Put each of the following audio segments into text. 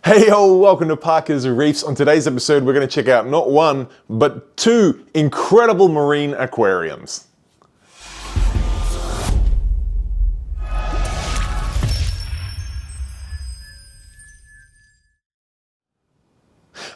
Hey yo, welcome to Parker's Reefs. On today's episode, we're going to check out not one, but two incredible marine aquariums.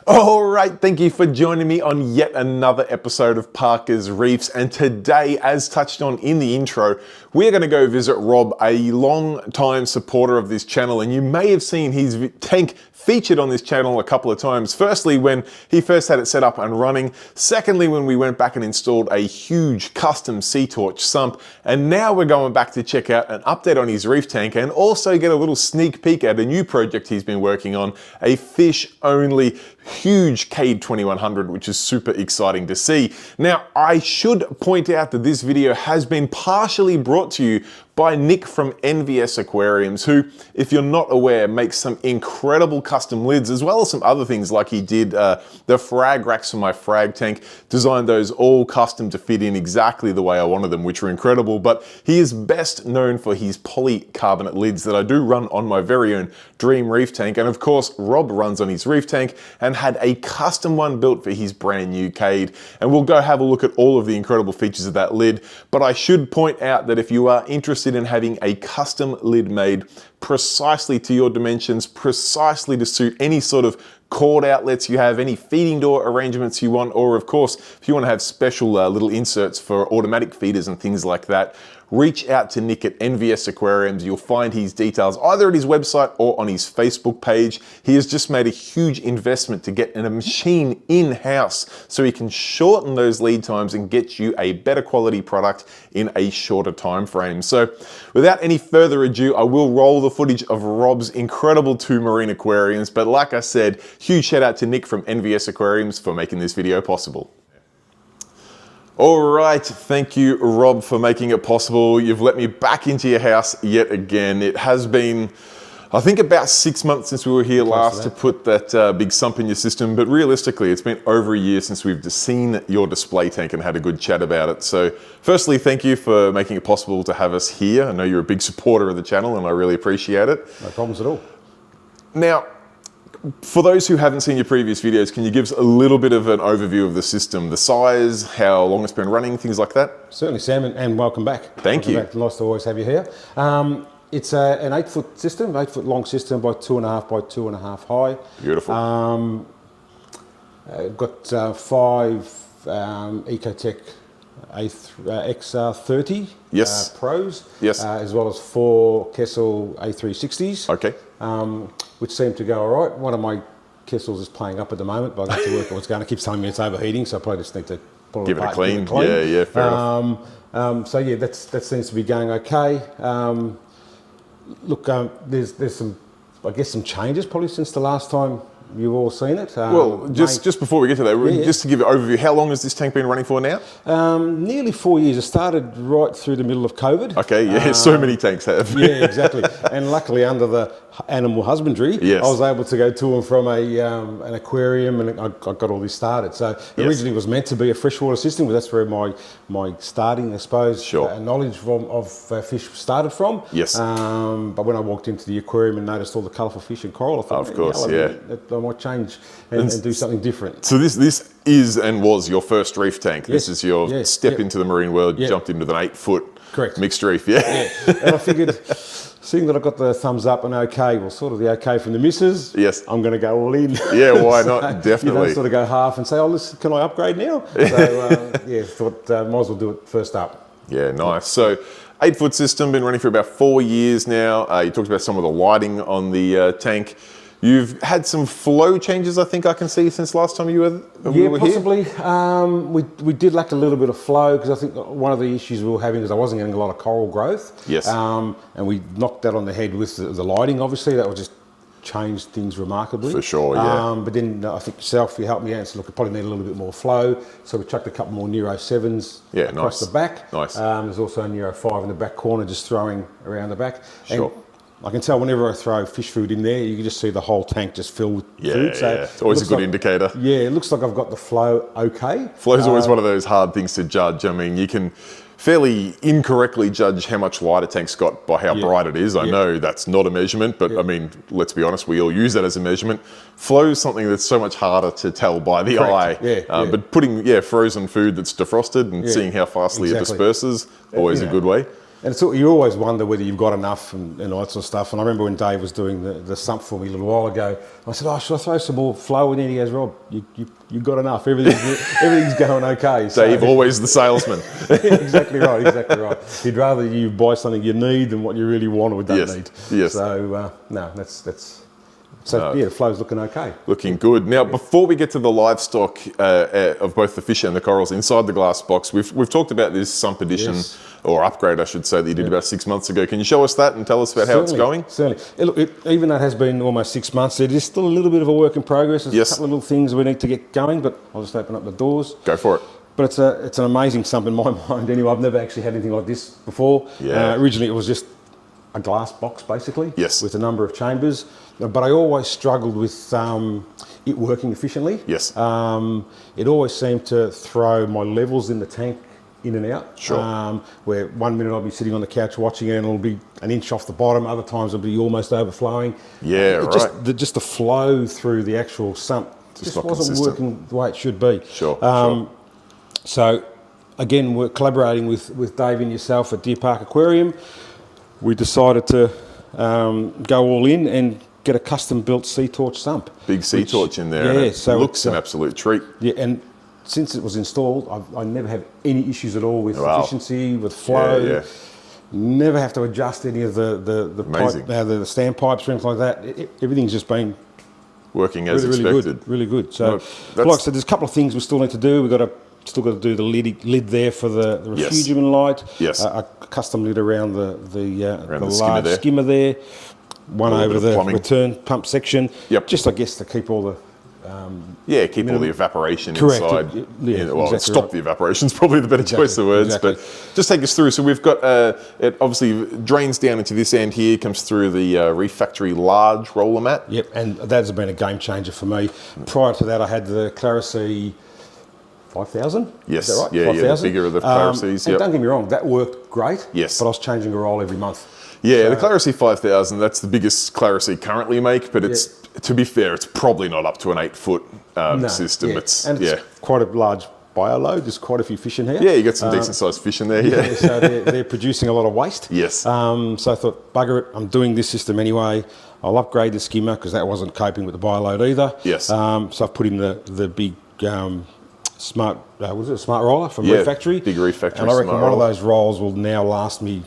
All right, thank you for joining me on yet another episode of Parker's Reefs. And today, as touched on in the intro, we're going to go visit Rob, a long-time supporter of this channel. And you may have seen his tank featured on this channel a couple of times. Firstly, when he first had it set up and running. Secondly, when we went back and installed a huge custom Seatorch sump. And now we're going back to check out an update on his reef tank and also get a little sneak peek at a new project he's been working on, a fish-only huge Cade 2100, which is super exciting to see. Now, I should point out that this video has been partially brought to you by Nick from NVS Aquariums, who, if you're not aware, makes some incredible custom lids, as well as some other things like he did the frag racks for my frag tank, designed those all custom to fit in exactly the way I wanted them, which were incredible. But he is best known for his polycarbonate lids that I do run on my very own Dream Reef tank. And of course, Rob runs on his reef tank and had a custom one built for his brand new Cade. And we'll go have a look at all of the incredible features of that lid. But I should point out that if you are interested in having a custom lid made precisely to your dimensions, precisely to suit any sort of cord outlets you have, any feeding door arrangements you want, or of course, if you want to have special little inserts for automatic feeders and things like that, reach out to Nick at NVS Aquariums. You'll find his details either at his website or on his Facebook page. He has just made a huge investment to get a machine in-house so he can shorten those lead times and get you a better quality product in a shorter time frame. So without any further ado, I will roll the footage of Rob's incredible two marine aquariums. But like I said, huge shout out to Nick from NVS Aquariums for making this video possible. All right, thank you, Rob, for making it possible. You've let me back into your house yet again. It has been, I think, about 6 months since we were here last to put that big sump in your system, but realistically, it's been over a year since we've seen your display tank and had a good chat about it. So firstly, thank you for making it possible to have us here. I know you're a big supporter of the channel and I really appreciate it. No problems at all. Now, for those who haven't seen your previous videos, can you give us a little bit of an overview of the system, the size, how long it's been running, things like that? Certainly, Sam, and welcome back. Thank you. Back. Nice to always have you here. It's an 8-foot system, 8-foot long system by 2.5 by 2.5 high. Beautiful. Got 5 Ecotech XR30 yes. Pros, yes. As well as 4 Kessel A360s. Okay. Which seem to go all right. One of my Kessels is playing up at the moment, but I got to work on what's going to keep telling me it's overheating, so I probably just need to pull give it it apart. a clean. Yeah, fair enough. So yeah, that seems to be going okay. Look, there's some, I guess, some changes probably since the last time you've all seen it. Well, just before we get to that, just to give an overview, how long has this tank been running for now? Nearly 4 years. It started right through the middle of COVID. Okay, yeah, so many tanks have. Yeah, exactly. And luckily, under the animal husbandry, yes. I was able to go to and from an aquarium, and I got all this started. So originally it was meant to be a freshwater system, but that's where my starting, I suppose, knowledge of fish started from. Yes. But when I walked into the aquarium and noticed all the colourful fish and coral, I thought, of course, I might change and do something different. So this is and was your first reef tank. Yes. This is your step into the marine world. You jumped into an 8-foot mixed reef. Yeah. And I figured, seeing that I got the thumbs up and okay, well, sort of the okay from the missus. Yes. I'm going to go all in. Yeah, why not? Definitely. You don't sort of go half and say, oh, listen, can I upgrade now? So thought might as well do it first up. Yeah, nice. So 8-foot system, been running for about 4 years now. You talked about some of the lighting on the tank. You've had some flow changes, I think I can see, since last time you were here? Yeah, possibly. We did lack a little bit of flow because I think one of the issues we were having is I wasn't getting a lot of coral growth. Yes. And we knocked that on the head with the lighting, obviously. That would just change things remarkably. For sure, yeah. But then I think yourself, you helped me out and said, look, I probably need a little bit more flow. So we chucked a couple more Neuro 7s across the back. Nice. There's also a Neuro 5 in the back corner just throwing around the back. Sure. And I can tell whenever I throw fish food in there, you can just see the whole tank just fill with food. So it's always a good indicator. Yeah, it looks like I've got the flow okay. Flow's always one of those hard things to judge. I mean, you can fairly incorrectly judge how much light a tank's got by how bright it is. I know that's not a measurement, but I mean, let's be honest, we all use that as a measurement. Flow is something that's so much harder to tell by the eye. But putting frozen food that's defrosted and seeing how fastly it disperses, always a good way. And you always wonder whether you've got enough and all that sort of stuff. And I remember when Dave was doing the sump for me a little while ago, I said, should I throw some more flow in there? He goes, Rob, you've got enough. Everything's going okay. So, Dave, always the salesman. Exactly right. He'd rather you buy something you need than what you really want or don't need. Yes. So, the flow's looking okay. Looking good. Now, before we get to the livestock of both the fish and the corals inside the glass box, we've talked about this Sump edition, or upgrade, I should say, that you did about 6 months ago. Can you show us that and tell us about how it's going? Certainly. Even though it has been almost 6 months, it is still a little bit of a work in progress. There's a couple of little things we need to get going, but I'll just open up the doors. Go for it. But it's an amazing Sump in my mind anyway. I've never actually had anything like this before. Originally, it was just a glass box, basically, with a number of chambers. But I always struggled with it working efficiently. Yes. It always seemed to throw my levels in the tank in and out. Sure. Where 1 minute I'll be sitting on the couch watching it and it'll be an inch off the bottom. Other times it'll be almost overflowing. Just the flow through the actual Sump just wasn't working the way it should be. Sure. So again, we're collaborating with Dave and yourself at Deer Park Aquarium. We decided to go all in and get a custom-built Seatorch sump. Big Seatorch in there, and it looks an absolute treat. Yeah, and since it was installed, I never have any issues at all with efficiency, with flow. Never have to adjust any of the pipe, the standpipes or anything like that. Everything's just been working as expected. Really good. So, like I said, there's a couple of things we still need to do. Still got to do the lid there for the refugium light. Yes. A custom lid around the large skimmer there. One over the return pump section. Yep. Just, I guess, to keep all the keep all the evaporation inside. Stop the evaporation is probably the better choice of words. But just take us through. So we've got it obviously drains down into this end here, comes through the Reef Factory large roller mat. Yep, and that has been a game changer for me. Prior to that, I had the Clarisea 5000. Yes. Is that right? Yeah, 5,000. The bigger of the Clariseas. And don't get me wrong, that worked great. Yes. But I was changing a roll every month. Yeah, the Clarisea 5000, that's the biggest Clarisea currently make, but it's, to be fair, it's probably not up to an 8-foot system. Yeah. It's quite a large bio load. There's quite a few fish in here. Yeah, you got some decent sized fish in there. So they're producing a lot of waste. Yes. So I thought, bugger it, I'm doing this system anyway. I'll upgrade the skimmer because that wasn't coping with the bio load either. Yes. So I've put in the big smart roller from Reef Factory. Big Reef Factory. And I reckon one of those rolls will now last me.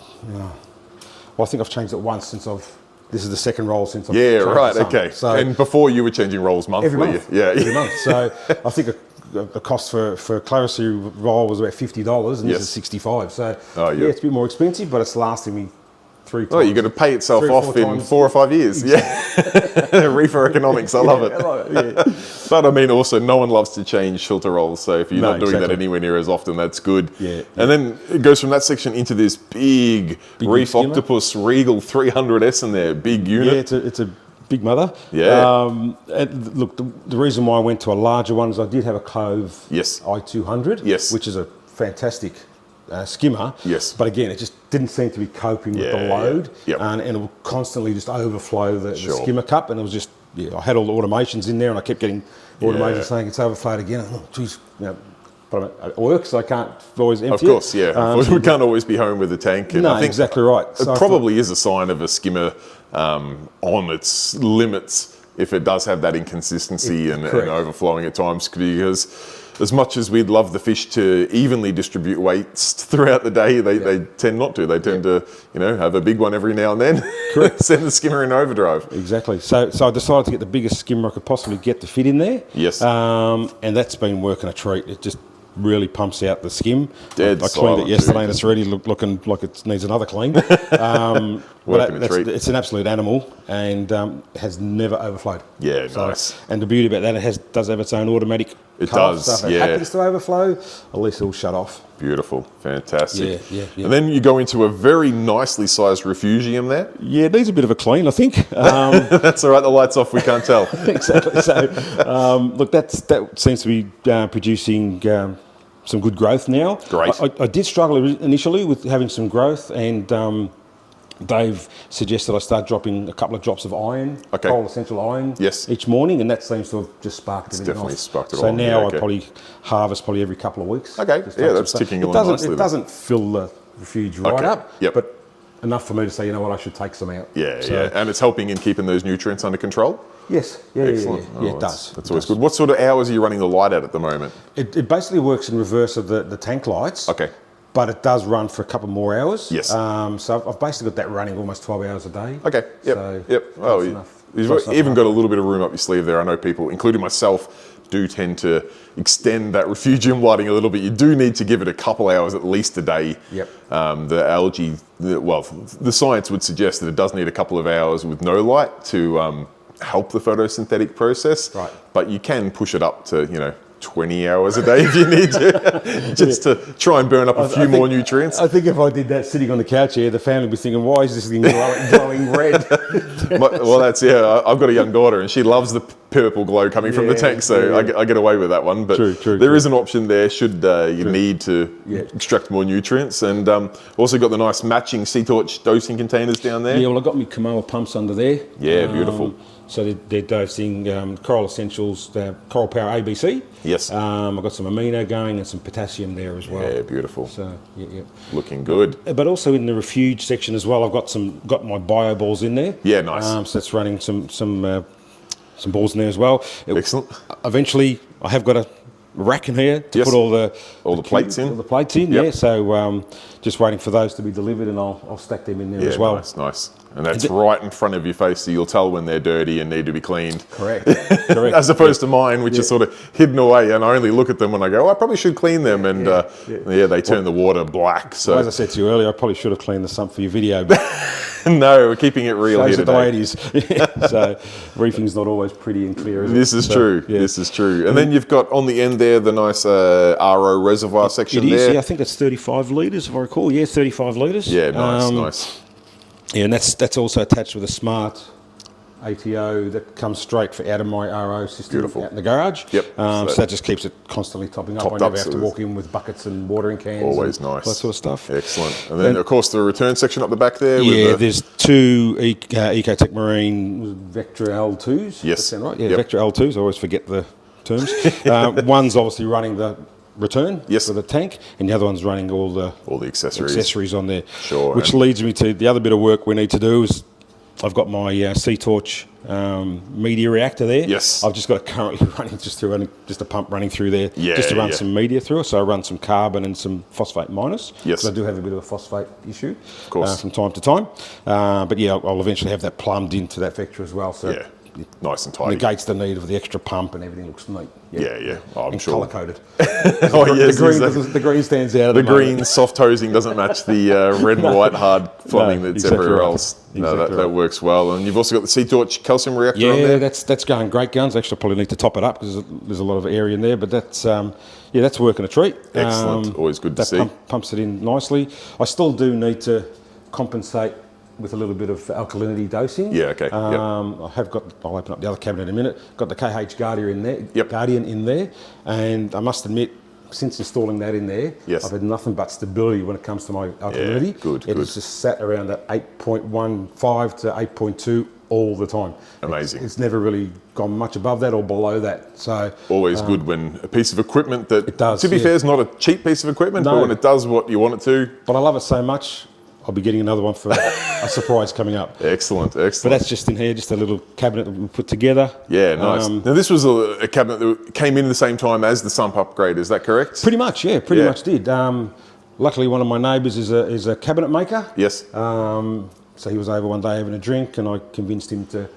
I think I've changed it once since this is the second roll since I've changed the Sump. Okay. So and before you were changing rolls monthly? Every month. Every month. So I think the cost for a Clarisea roll was about $50 and this is $65. So it's a bit more expensive, but it's lasting me 3 times. Oh, you're going to pay itself off in 4 or 5 years. Yeah. Reefer economics. I love it. But I mean, also, no one loves to change filter rolls. So if you're not doing that anywhere near as often, that's good. And then it goes from that section into this big Reef Octopus Regal 300S in there. Big unit. Yeah, it's a big mother. Yeah. And look, the reason why I went to a larger one is I did have a Cove i200, which is a fantastic skimmer. Yes. But again, it just didn't seem to be coping with the load. And it would constantly just overflow the skimmer cup. And it was just, I had all the automations in there and I kept getting automations saying it's overflowed again. Oh, geez, but it works. I can't always empty it. Of course, we can't always be home with the tank. And I think exactly right. So it probably is a sign of a skimmer on its limits if it does have that inconsistency and overflowing at times, because as much as we'd love the fish to evenly distribute waste throughout the day, they tend not to. They tend to, have a big one every now and then. Send the skimmer in overdrive. Exactly. So I decided to get the biggest skimmer I could possibly get to fit in there. Yes. And that's been working a treat. It just really pumps out the skim. I cleaned it yesterday and it's already looking like it needs another clean. It's an absolute animal and has never overflowed. Yeah, nice. And the beauty about that, it does have its own automatic cutoff. So if it happens to overflow, at least it'll shut off. Beautiful, fantastic. Yeah. And then you go into a very nicely sized refugium there. Yeah, it needs a bit of a clean, I think. That's all right, the light's off, we can't tell. Exactly. So, look, that seems to be producing some good growth now. Great. I did struggle initially with having some growth, and Dave suggested I start dropping a couple of drops of iron, coral essential iron, each morning, and that seems to have just sparked it. Definitely sparked it. So now I probably harvest every couple of weeks. Okay, yeah, that's ticking along nicely. It doesn't fill the refuge right up, but enough for me to say, you know what, I should take some out. Yeah, and it's helping in keeping those nutrients under control? Yes, Excellent. It does. That's always good. What sort of hours are you running the light at the moment? It basically works in reverse of the tank lights. Okay. But it does run for a couple more hours. Yes. So I've basically got that running almost 12 hours a day. Okay, Oh, you've even got a little bit of room up your sleeve there. I know people, including myself, do tend to extend that refugium lighting a little bit. You do need to give it a couple hours at least a day. The algae, the science would suggest that it does need a couple of hours with no light to help the photosynthetic process. Right. But you can push it up to, 20 hours a day if you need to, just to try and burn up a few more nutrients. I think if I did that sitting on the couch here, the family would be thinking, why is this thing glowing red? Well, I've got a young daughter and she loves the purple glow coming from the tank, so I get away with that one. But there is an option there should you need to extract more nutrients. And also got the nice matching Seatorch dosing containers down there. Yeah, well, I got my Kamoa pumps under there. Yeah, beautiful. So they're dosing Coral Essentials, Coral Power ABC. Yes. I've got some amino going and some potassium there as well. Yeah, beautiful. So looking good. But also in the refuge section as well, I've got my bio balls in there. Yeah, nice. So that's running some balls in there as well. Excellent. Eventually, I have got a rack in here to put all the plates in. All the plates in. Yeah. So just waiting for those to be delivered, and I'll stack them in there as well. Nice. And that's right in front of your face, so you'll tell when they're dirty and need to be cleaned. Correct. As opposed to mine, which is sort of hidden away, and I only look at them when I go, I probably should clean them, and they turn the water black. So as I said to you earlier, I probably should have cleaned the sump for your video, but no, we're keeping it real here today. The way it is. So reefing's not always pretty and clear, is it? This is true. Yeah. This is true. And then you've got on the end there the nice RO reservoir section there. It is, yeah. I think that's 35 litres, if I recall. Yeah, 35 litres. Yeah, nice. Yeah, and that's also attached with a smart ATO that comes straight out of my RO system out in the garage. Yep. So that just keeps it constantly topping up. I never have to walk in with buckets and watering cans. Always nice. That sort of stuff. Excellent. And then, of course, the return section up the back there. Yeah, there's two Ecotech Marine Vectra L2s. Yes. That right? Yeah, Vectra L2s. I always forget the terms. One's obviously running the return for the tank, and the other one's running all the accessories on there. Sure. Which leads me to the other bit of work we need to do is I've got my Seatorch media reactor there. Yes. I've just got it currently running just a pump running through there just to run some media through it. So I run some carbon and some phosphate minus. Yes. Because I do have a bit of a phosphate issue of course. From time to time. But yeah, I'll eventually have that plumbed into that Vectra as well. So nice and tidy. Negates the need of the extra pump and everything looks neat. Yeah. Oh, I'm sure. Colour coded. The green stands out. The green soft hosing doesn't match the red and white hard plumbing that's everywhere else. No, that works well. And you've also got the Seatorch calcium reactor on there. Yeah, that's going great guns. Actually, I probably need to top it up because there's a lot of area in there. But that's working a treat. Excellent. Always good to see. Pumps it in nicely. I still do need to compensate with a little bit of alkalinity dosing. Yeah, okay. I'll open up the other cabinet in a minute. Got the KH Guardian in there. And I must admit, since installing that in there, I've had nothing but stability when it comes to my alkalinity. Yeah, good. It's just sat around at 8.15 to 8.2 all the time. Amazing. It's never really gone much above that or below that. So always good when a piece of equipment that, it does, to be fair, is not a cheap piece of equipment, but when it does what you want it to. But I love it so much, I'll be getting another one for a surprise coming up. Excellent. But that's just in here, just a little cabinet that we put together. Yeah, nice. Now this was a cabinet that came in at the same time as the Sump upgrade, is that correct? Pretty much, yeah, pretty much did. Luckily one of my neighbours is a cabinet maker. Yes. So he was over one day having a drink and I convinced him to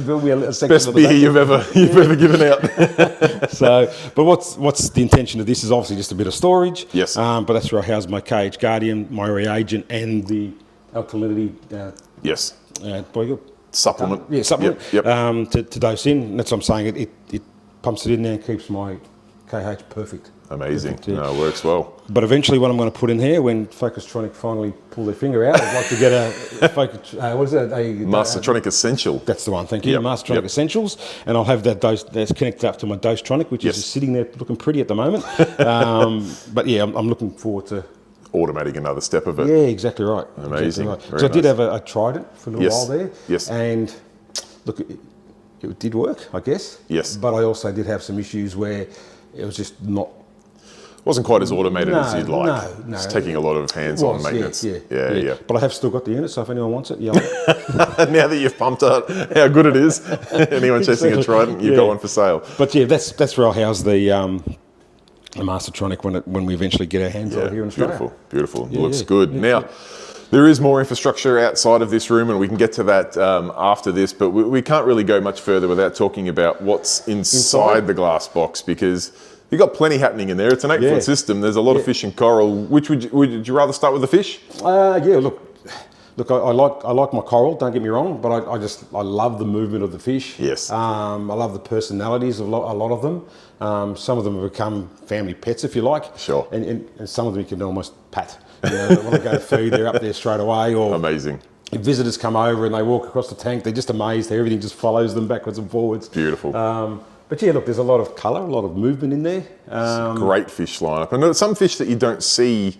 build me a section Best of the beer you've ever given out. So, but what's the intention of this is obviously just a bit of storage. Yes. But that's where I house my KH Guardian, my reagent, and the alkalinity. Yes. Supplement. Supplement. Yep. To dose in. And that's what I'm saying. It pumps it in there and keeps my kh, perfect. Amazing. Perfect, yeah. No, it works well. But eventually, what I'm going to put in here, when Focustronic finally pull their finger out, I'd like to get a Focus. What is it? Mastertronic Essential. That's the one. Thank you. Yep, Mastertronic yep. Essentials, and I'll have that dose that's connected up to my Dosetronic, which is just sitting there looking pretty at the moment. But yeah, I'm looking forward to automating another step of it. Yeah, exactly right. Amazing. Exactly right. So I did have I tried it for a little while there. Yes. And look, it did work, I guess. Yes. But I also did have some issues where it was just not. Wasn't quite as automated as you'd like. No. It's taking a lot of hands-on maintenance. Yeah. But I have still got the unit, so if anyone wants it, yeah. Now that you've pumped out how good it is, anyone chasing a Trident, you've got one for sale. But yeah, that's where I'll house the Mastertronic when we eventually get our hands on it here in Australia. Beautiful. Looks good. Now, there is more infrastructure outside of this room, and we can get to that after this, but we can't really go much further without talking about what's inside the glass box, because you've got plenty happening in there. It's an 8-foot system. There's a lot of fish and coral. Which would you rather start with the fish? Look, I like my coral, don't get me wrong, but I love the movement of the fish. Yes. I love the personalities of a lot of them. Some of them have become family pets, if you like. Sure. And some of them you can almost pat. You know, they want to go to feed, they're up there straight away. Or amazing. If visitors come over and they walk across the tank, they're just amazed how everything just follows them backwards and forwards. Beautiful. But yeah, look, there's a lot of colour, a lot of movement in there. Great fish lineup. And there's some fish that you don't see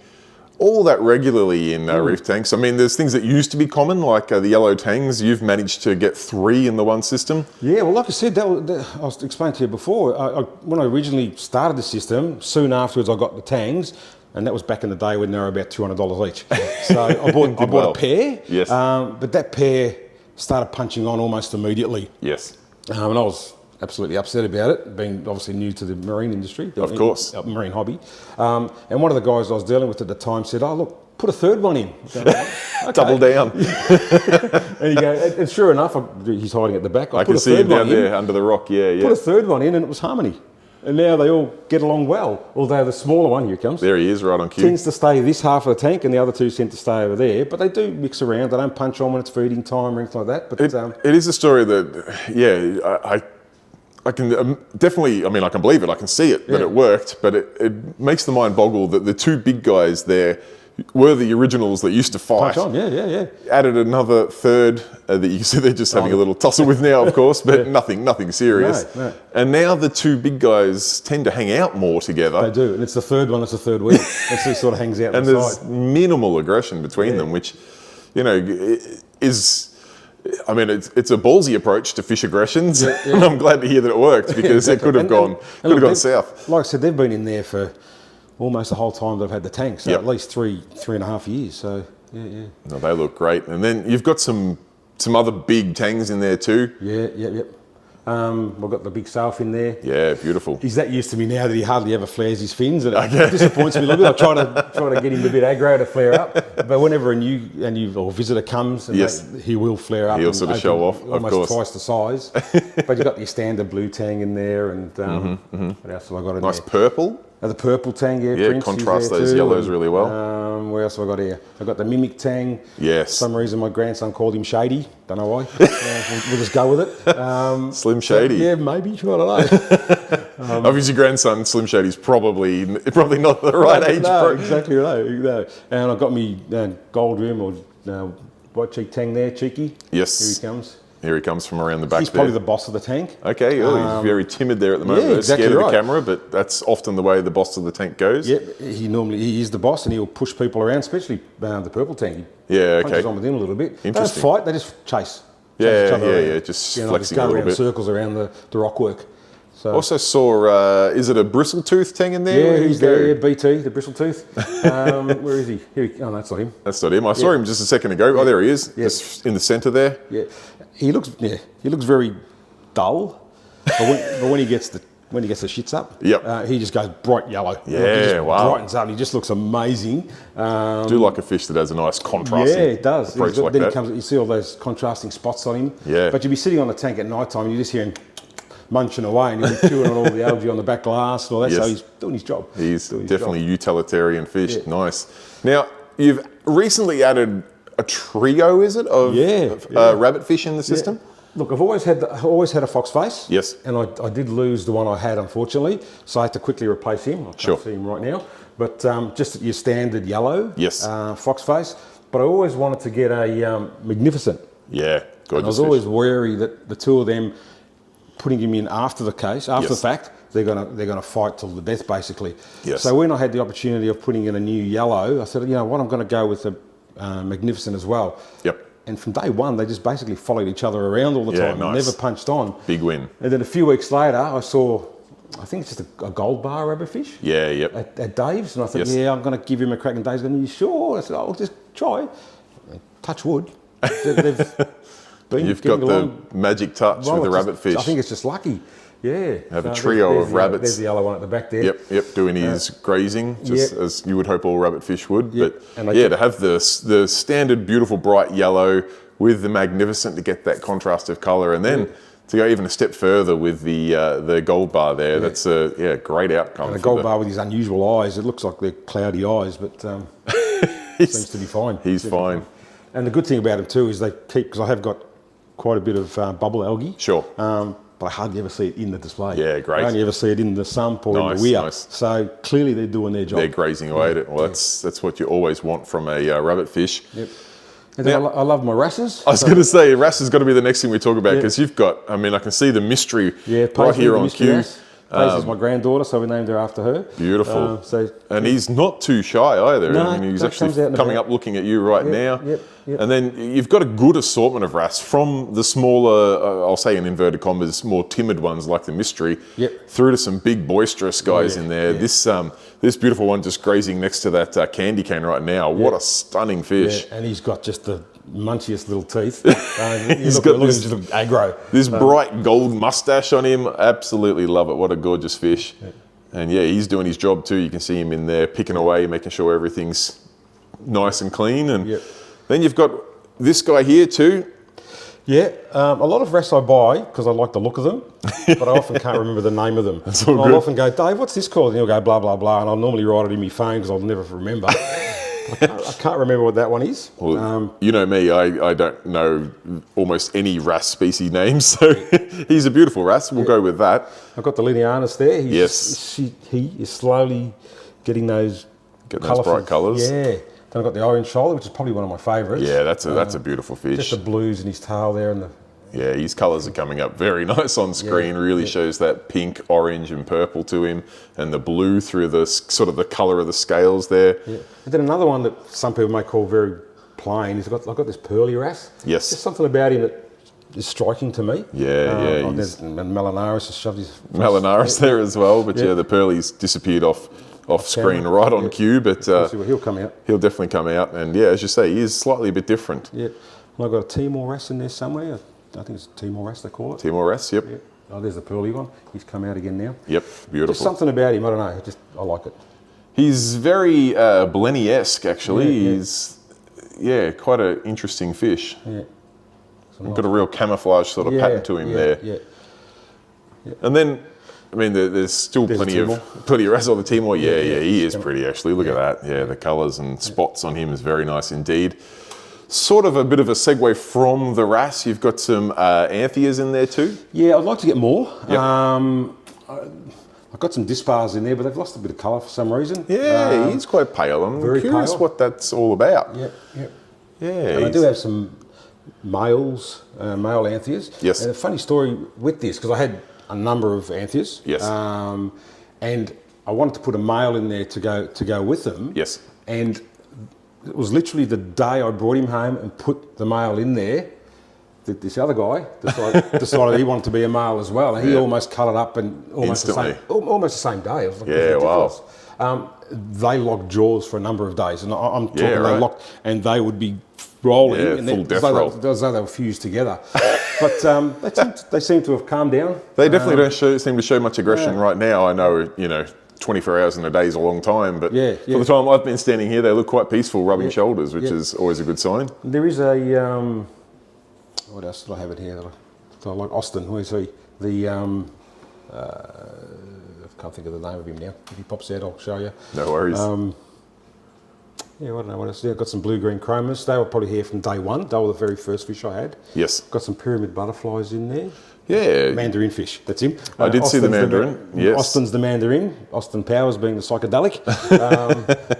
all that regularly in reef tanks. I mean, there's things that used to be common, like the yellow tangs. You've managed to get 3 in the one system. Yeah, well, like I said, I was explaining to you before, when I originally started the system, soon afterwards I got the tangs, and that was back in the day when they were about $200 each. So I bought a pair, yes. But that pair started punching on almost immediately. Yes. And I was absolutely upset about it, being obviously new to the marine industry. Of course. Marine hobby. And one of the guys I was dealing with at the time said, oh, look, put a third one in. Okay. Double down. And sure enough, he's hiding at the back. I can see him down there under the rock, yeah. Put a third one in and it was Harmony. And now they all get along well. Although the smaller one, here comes. There he is, right on cue. Tends to stay this half of the tank and the other two tend to stay over there. But they do mix around. They don't punch on when it's feeding time or anything like that. But it is a story that, I can definitely, I can believe it, I can see it, that it worked, but it makes the mind boggle that the 2 big guys there were the originals that used to fight. Punch on, yeah. Added another third that you can see they're just having a little tussle with now, of course, but nothing serious. No. And now the 2 big guys tend to hang out more together. They do, and it's the third one, it's the third week. It sort of hangs out and the there's side. minimal aggression between them, which, is... it's a ballsy approach to fish aggressions, and I'm glad to hear that it worked, because it could have gone south. Like I said, they've been in there for almost the whole time they've had the tank, so at least 3.5 years. So yeah. No, they look great, and then you've got some other big tangs in there too. Yep. We've got the big sailf in there. Yeah, beautiful. He's that used to me now that he hardly ever flares his fins, and it disappoints me a little bit. I try to get him a bit aggro to flare up, but whenever a new visitor comes, he will flare up. He'll sort of show off, almost of course. Twice the size. But you've got your standard blue tang in there, and what else have I got in nice there? Purple. The purple tang, Prince, contrast those yellows really well. Where else have I got here? I've got the mimic tang. Yes. For some reason my grandson called him Shady. Don't know why. We'll just go with it. Slim Shady. Yeah, maybe. I don't know. Obviously, grandson Slim Shady's probably not the right age. No, exactly right. No. And I've got me gold rim or white cheek tang there, Cheeky. Yes. Here he comes. Here he comes from around the back. He's probably the boss of the tank. Okay, he's very timid there at the moment. Exactly scared of the camera, but that's often the way the boss of the tank goes. Yep, he is the boss, and he'll push people around, especially the purple tank. Punches on with him a little bit. Interesting. They don't fight; they just chase. Yeah, just flexing a little bit. Circles around the rock work. So also saw, is it a bristletooth tang in there? Yeah, he's there. Yeah, BT, the bristletooth. Where is he? No, that's not him. That's not him. I saw him just a second ago. Oh, there he is. Yeah. Just in the centre there. Yeah, he looks very dull, but when he gets the shits up, he just goes bright yellow. Yeah, wow. Brightens up. He just looks amazing. Do like a fish that has a nice contrasting it does. approach like then that. He comes, you see all those contrasting spots on him. Yeah. But you'll be sitting on the tank at night time and you just hear him munching away and he'll be chewing on all the algae on the back glass and all that. Yes. So he's doing his job. He's definitely a utilitarian fish. Yeah. Nice. Now, you've recently added a trio, is it, of rabbit fish in the system? Look, I've always had a fox face. Yes. And I did lose the one I had, unfortunately, so I had to quickly replace him. I can't see him right now, but just your standard yellow. Yes. Fox face. But I always wanted to get a magnificent. Yeah, gorgeous. And I was always wary that the two of them, putting him in after the fact, they're gonna fight till the death, basically. Yes. So when I had the opportunity of putting in a new yellow, I said, you know what, I'm going to go with the magnificent as well. Yep. And from day one, they just basically followed each other around all the time. Nice. Never punched on. Big win. And then a few weeks later, I saw, I think it's just a gold bar rabbitfish. Yeah, yep. At Dave's, and I thought, I'm going to give him a crack. And Dave's going, you sure? I said, I'll just try. Touch wood. They've been You've got the magic touch with the rabbitfish. I think it's just lucky. Yeah. Have a trio of rabbits. There's the yellow one at the back there. Yep, doing his grazing, just as you would hope all rabbitfish would. Yep. But to have the standard beautiful bright yellow with the magnificent to get that contrast of colour, and then to go even a step further with the gold bar there, that's a great outcome. And a gold bar with his unusual eyes. It looks like they're cloudy eyes, but seems to be fine. He's fine. And the good thing about him too is they keep, because I have got quite a bit of bubble algae. Sure. But I hardly ever see it in the display. Yeah, great. I only ever see it in the sump or in the weir. Nice. So clearly they're doing their job. They're grazing away at it. Well, that's what you always want from a rabbitfish. Yep. And then I love my wrasses. I was going to say, wrasse has got to be the next thing we talk about, because you've got, I mean, I can see the mystery right here on cue. Paisley is my granddaughter, so we named her after her. Beautiful. And he's not too shy either. No, I mean, he's actually coming up looking at you right now. Yep. And then you've got a good assortment of wrasse, from the smaller, I'll say in inverted commas, more timid ones like the mystery, through to some big boisterous guys in there. Yeah. This beautiful one just grazing next to that candy cane right now. What a stunning fish. Yeah. And he's got just the munchiest little teeth. He's got this aggro. This bright gold mustache on him. Absolutely love it. What a gorgeous fish. Yeah. And he's doing his job too. You can see him in there picking away, making sure everything's nice and clean. And then you've got this guy here too. Yeah, a lot of wrasse I buy because I like the look of them, but I often can't remember the name of them. I'll often go, Dave, what's this called? And he'll go, blah, blah, blah. And I'll normally write it in my phone because I'll never remember. I can't remember what that one is. Well, you know me, I don't know almost any wrasse species names, so he's a beautiful wrasse. We'll go with that. I've got the Lineanus there. He is slowly getting those bright colours. Yeah. Then I've got the orange shoulder, which is probably one of my favourites. Yeah, that's a beautiful fish. Just the blues in his tail there. And his colours are coming up very nice on screen. Really shows that pink, orange and purple to him, and the blue through the sort of the colour of the scales there. Yeah. And then another one that some people may call very plain is I've got this pearly wrasse. Yes. There's something about him that is striking to me. There's Melanaris has shoved his... Melanaris there as well, but the pearly's disappeared off screen right on cue, but he'll come out. He'll definitely come out, and as you say, he is slightly a bit different. Yeah, and I've got a Timor wrasse in there somewhere. I think it's Timor wrasse they call it. Timor wrasse, yep. Yeah. Oh, there's the pearly one. He's come out again now. Yep, beautiful. Just something about him, I don't know. I like it. He's very Blenny-esque, actually. He's quite an interesting fish. Yeah. Got a real camouflage sort of pattern to him there. Yeah. And then, I mean, there's still plenty of wrasse on the Timor. Yeah, he is pretty actually. Look at that. Yeah, the colours and spots on him is very nice indeed. Sort of a bit of a segue from the wrasse. You've got some Antheas in there too. Yeah, I'd like to get more. Yep. I've got some dispars in there, but they've lost a bit of colour for some reason. Yeah, he's quite pale. I'm curious what that's all about. Yeah. And I do have some male Antheas. Yes. And a funny story with this, because I had a number of Antheas. Yes. And I wanted to put a male in there to go with them. Yes. And it was literally the day I brought him home and put the male in there that this other guy decided he wanted to be a male as well, and he almost coloured up and almost the same day. It was like, wow. They locked jaws for a number of days, and I'm talking they locked, and they would be rolling, and full death roll. As though they were fused together. But they seem to have calmed down. They definitely don't seem to show much aggression right now. I know, 24 hours in a day is a long time, but for the time I've been standing here, they look quite peaceful, rubbing shoulders, which is always a good sign. There is a, what else did I have it here? I like Austin, who is he? I can't think of the name of him now. If he pops out, I'll show you. No worries. Yeah, I don't know what else. Yeah, I've got some blue-green chromas. They were probably here from day one. They were the very first fish I had. Yes. Got some pyramid butterflies in there. Yeah. Mandarin fish, that's him. I did see the mandarin, yes. Austin's the mandarin, Austin Powers being the psychedelic.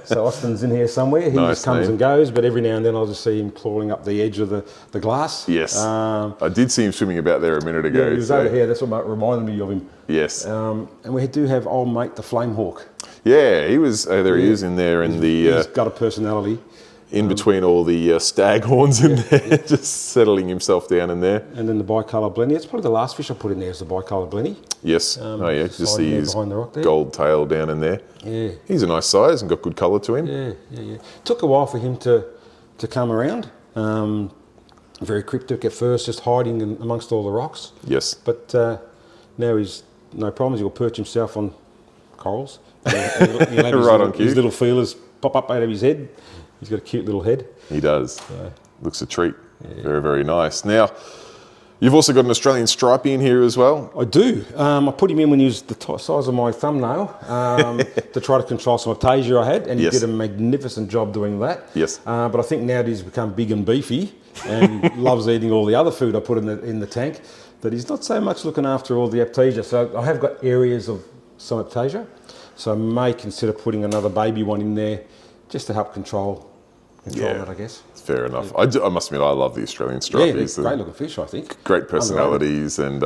So Austin's in here somewhere. He just comes and goes, but every now and then I'll just see him clawing up the edge of the glass. Yes. I did see him swimming about there a minute ago. Yeah, he was over here. That's what reminded me of him. Yes. And we do have old mate, the flame hawk. Yeah, he was, there he is in there in He's got a personality. In between all the stag horns in there, just settling himself down in there. And then the bicolour blenny. It's probably the last fish I put in there is the bicolour blenny. Yes. Oh yeah, just see his behind the rock there. gold tail down in there. Yeah. He's a nice size and got good colour to him. Yeah. Took a while for him to come around. Very cryptic at first, just hiding amongst all the rocks. Yes. But now he's no problems. He'll perch himself on corals. He'll have Right on cue. His little feelers pop up out of his head. He's got a cute little head. He does. Looks a treat. Yeah. Very, very nice. Now, you've also got an Australian stripey in here as well. I do. I put him in when he was the size of my thumbnail to try to control some aptasia I had, and he did a magnificent job doing that. Yes. But I think now that he's become big and beefy and loves eating all the other food I put in the tank, that he's not so much looking after all the aptasia. So I have got areas of some aptasia. So I may consider putting another baby one in there just to help control that, I guess. Fair enough. I must admit, I love the Australian stripies. Yeah, great looking fish, I think. Great personalities and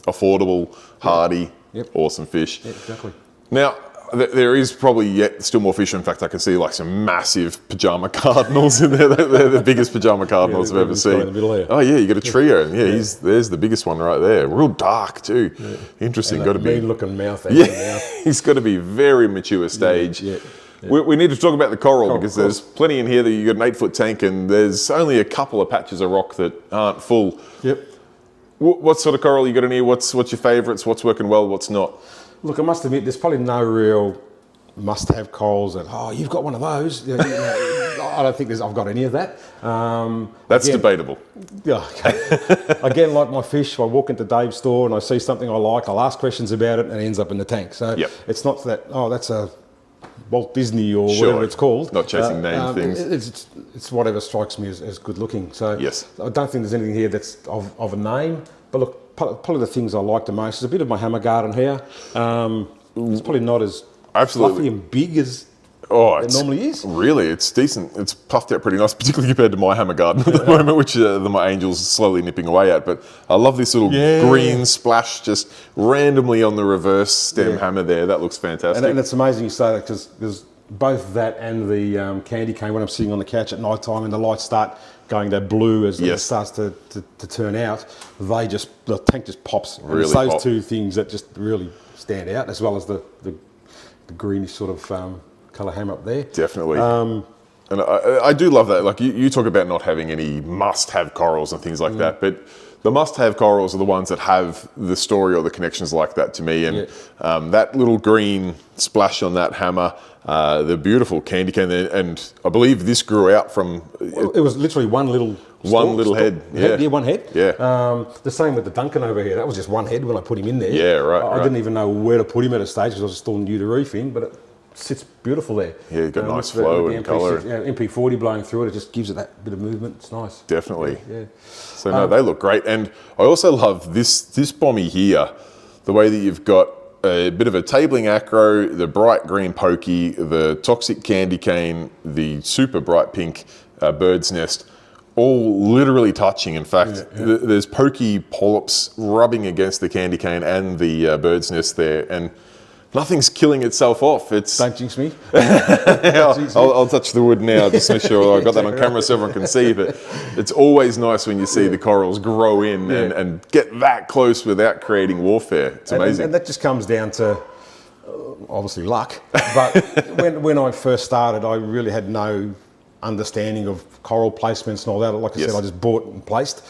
affordable, hardy, awesome fish. Yeah, exactly. Now, there is probably yet still more fish. In fact, I can see like some massive pajama cardinals in there. They're the biggest pajama cardinals I've ever seen. In the middle there. Oh yeah, you got a trio. And there's the biggest one right there. Real dark too. Yeah. Interesting. Got to be mean looking mouth. He's got to be very mature stage. Yeah. We need to talk about the coral because there's plenty in here that you got an 8-foot tank and there's only a couple of patches of rock that aren't full. Yep. What sort of coral you got in here? What's your favourites? What's working well? What's not? Look, I must admit, there's probably no real must-have corals that, you've got one of those. I don't think I've got any of that. That's debatable. Yeah. Okay. Again, like my fish, I walk into Dave's store and I see something I like, I'll ask questions about it and it ends up in the tank. So it's not that, that's a Walt Disney or whatever it's called. Not chasing name things. It's whatever strikes me as good looking. So yes. I don't think there's anything here that's of a name. But look, probably the things I like the most is a bit of my hammer garden here. It's probably not as fluffy and big as it normally is. Really, it's decent. It's puffed out pretty nice, particularly compared to my hammer garden at the moment, which my angel's slowly nipping away at. But I love this little green splash just randomly on the reverse stem hammer there. That looks fantastic. And it's amazing you say that because both that and the candy cane, when I'm sitting on the couch at night time and the lights start going that blue as it starts to turn out, the tank just pops. And really it's those two things that just really stand out, as well as the greenish sort of colour hammer up there. Definitely. And I do love that. Like you talk about not having any must-have corals and things like that, but the must-have corals are the ones that have the story or the connections like that to me. And that little green splash on that hammer, the beautiful candy cane, and I believe this grew out from... It was literally one little head. Yeah, one head. Yeah. The same with the Duncan over here. That was just one head when I put him in there. Yeah, right. I didn't even know where to put him at a stage because I was still new to reefing, but it sits beautiful there. Yeah, you've got nice flow and colour. MP40 blowing through it, it just gives it that bit of movement. It's nice. Definitely. Yeah. So no, they look great. And I also love this bommy here, the way that you've got a bit of a tabling acro, the bright green pokey, the toxic candy cane, the super bright pink bird's nest, all literally touching. In fact, there's pokey polyps rubbing against the candy cane and the bird's nest there, and nothing's killing itself off. Don't jinx me. I'll touch the wood now just to make sure I got that on camera so everyone can see. But it's always nice when you see the corals grow in and get that close without creating warfare. It's amazing. And that just comes down to obviously luck. But when I first started, I really had no understanding of coral placements and all that. Like I said, I just bought and placed.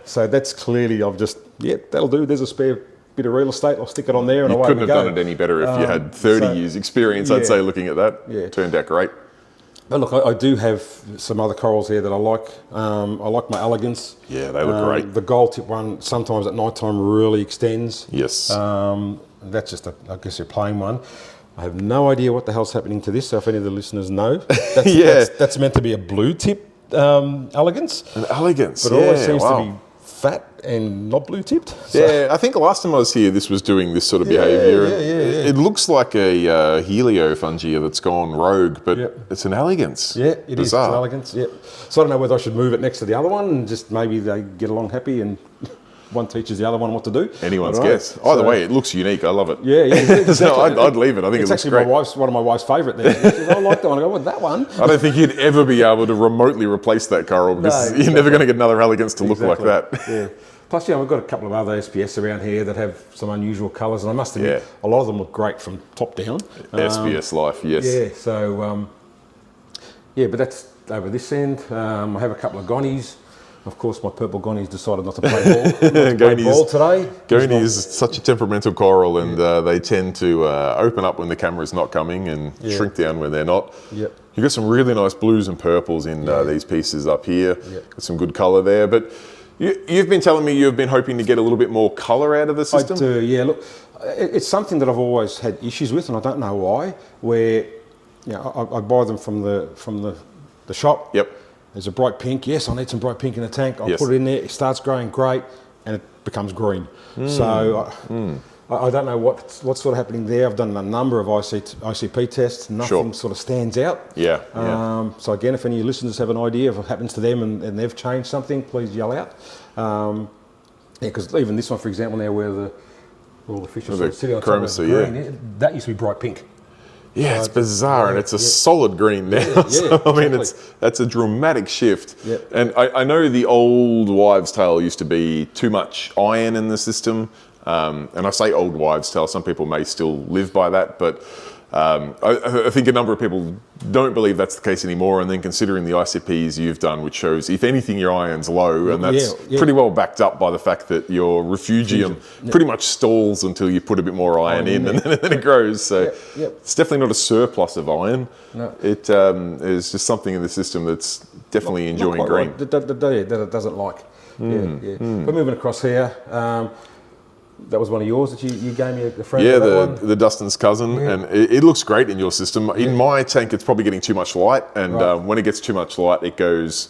So that's clearly that'll do. There's a spare bit of real estate, I'll stick it on there and away we go. You couldn't have done it any better if you had 30 years experience, I'd say, looking at that. Yeah. Turned out great. But look, I do have some other corals here that I like. I like my elegance. Yeah, they look great. The gold tip one sometimes at night time really extends. Yes. That's just I guess a plain one. I have no idea what the hell's happening to this. So if any of the listeners know, that's meant to be a blue tip elegance. An elegance, but it always seems to be fat and not blue tipped. So. Yeah, I think the last time I was here, this was doing this sort of behaviour. It looks like a heliofungia that's gone rogue, but it's an elegance. Yeah, it is an elegance. Yeah. So I don't know whether I should move it next to the other one and just maybe they get along happy and one teaches the other one what to do. Anyone's guess. Either way, it looks unique. I love it. Yeah, exactly. So I'd leave it. I think it's it looks actually great. one of my wife's favourite there. She says, I like that one. I go, well, that one. I don't think you'd ever be able to remotely replace that coral because you're never going to get another elegance to look like that. Yeah. Plus, we've got a couple of other SPS around here that have some unusual colours, and I must admit, a lot of them look great from top down. SPS life, yes. Yeah, so, but that's over this end. I have a couple of gonnies. Of course, my purple gonnies decided not to play ball today. Goni is such a temperamental coral, and they tend to open up when the camera's not coming and shrink down when they're not. Yep. You've got some really nice blues and purples in these pieces up here. Got some good colour there, but you've been telling me you've been hoping to get a little bit more colour out of the system? I do, yeah. Look, it's something that I've always had issues with, and I don't know why, where I buy them from the shop. Yep. There's a bright pink. Yes, I need some bright pink in the tank. I'll put it in there. It starts growing great, and it becomes green. So I don't know what's sort of happening there. I've done a number of ICP tests. Nothing sort of stands out. Yeah. So again, if any of your listeners have an idea of what happens to them and they've changed something, please yell out. Because even this one, for example, now where all the fish are sort of sitting on top of the green, that used to be bright pink. Yeah, it's bizarre, and it's a solid green now. So, I mean, that's a dramatic shift. Yep. And I know the old wives' tale used to be too much iron in the system. And I say old wives' tale, some people may still live by that, but I think a number of people don't believe that's the case anymore. And then considering the ICPs you've done, which shows, if anything, your iron's low, and that's pretty well backed up by the fact that your refugium pretty much stalls until you put a bit more iron in, and then it grows. So it's definitely not a surplus of iron. No. It is just something in the system that's definitely enjoying green. Right. That it doesn't like. But moving across here, that was one of yours that you gave me a friend. Yeah, the Dustin's cousin, and it looks great in your system. In my tank, it's probably getting too much light, and when it gets too much light, it goes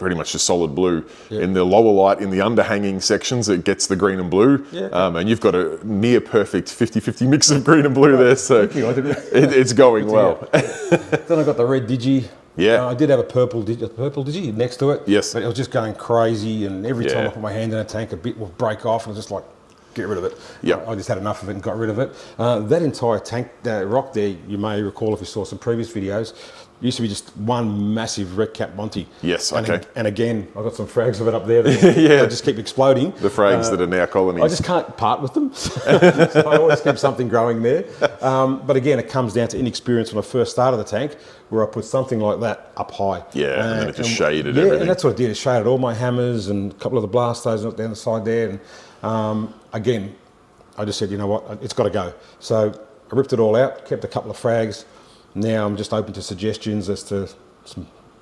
pretty much just solid blue. In the lower light, in the underhanging sections, it gets the green and blue, and you've got a near perfect 50-50 mix of green and blue there, so it's going well. Then I got the red digi. Yeah, I did have a purple digi next to it. Yes, but it was just going crazy, and every time I put my hand in a tank, a bit would break off, and I was just like, get rid of it. Yeah, I just had enough of it and got rid of it. That entire tank, rock there, you may recall if you saw some previous videos, used to be just one massive red cap Monty. Yes, and again, I've got some frags of it up there that they just keep exploding. The frags that are now colonies. I just can't part with them. So I always keep something growing there. But again, it comes down to inexperience when I first started the tank, where I put something like that up high. Yeah, and then it just shaded everything. And that's what it did. It shaded all my hammers and a couple of the blastos down the side there. And again, I just said, you know what, it's got to go. So I ripped it all out, kept a couple of frags. Now I'm just open to suggestions as to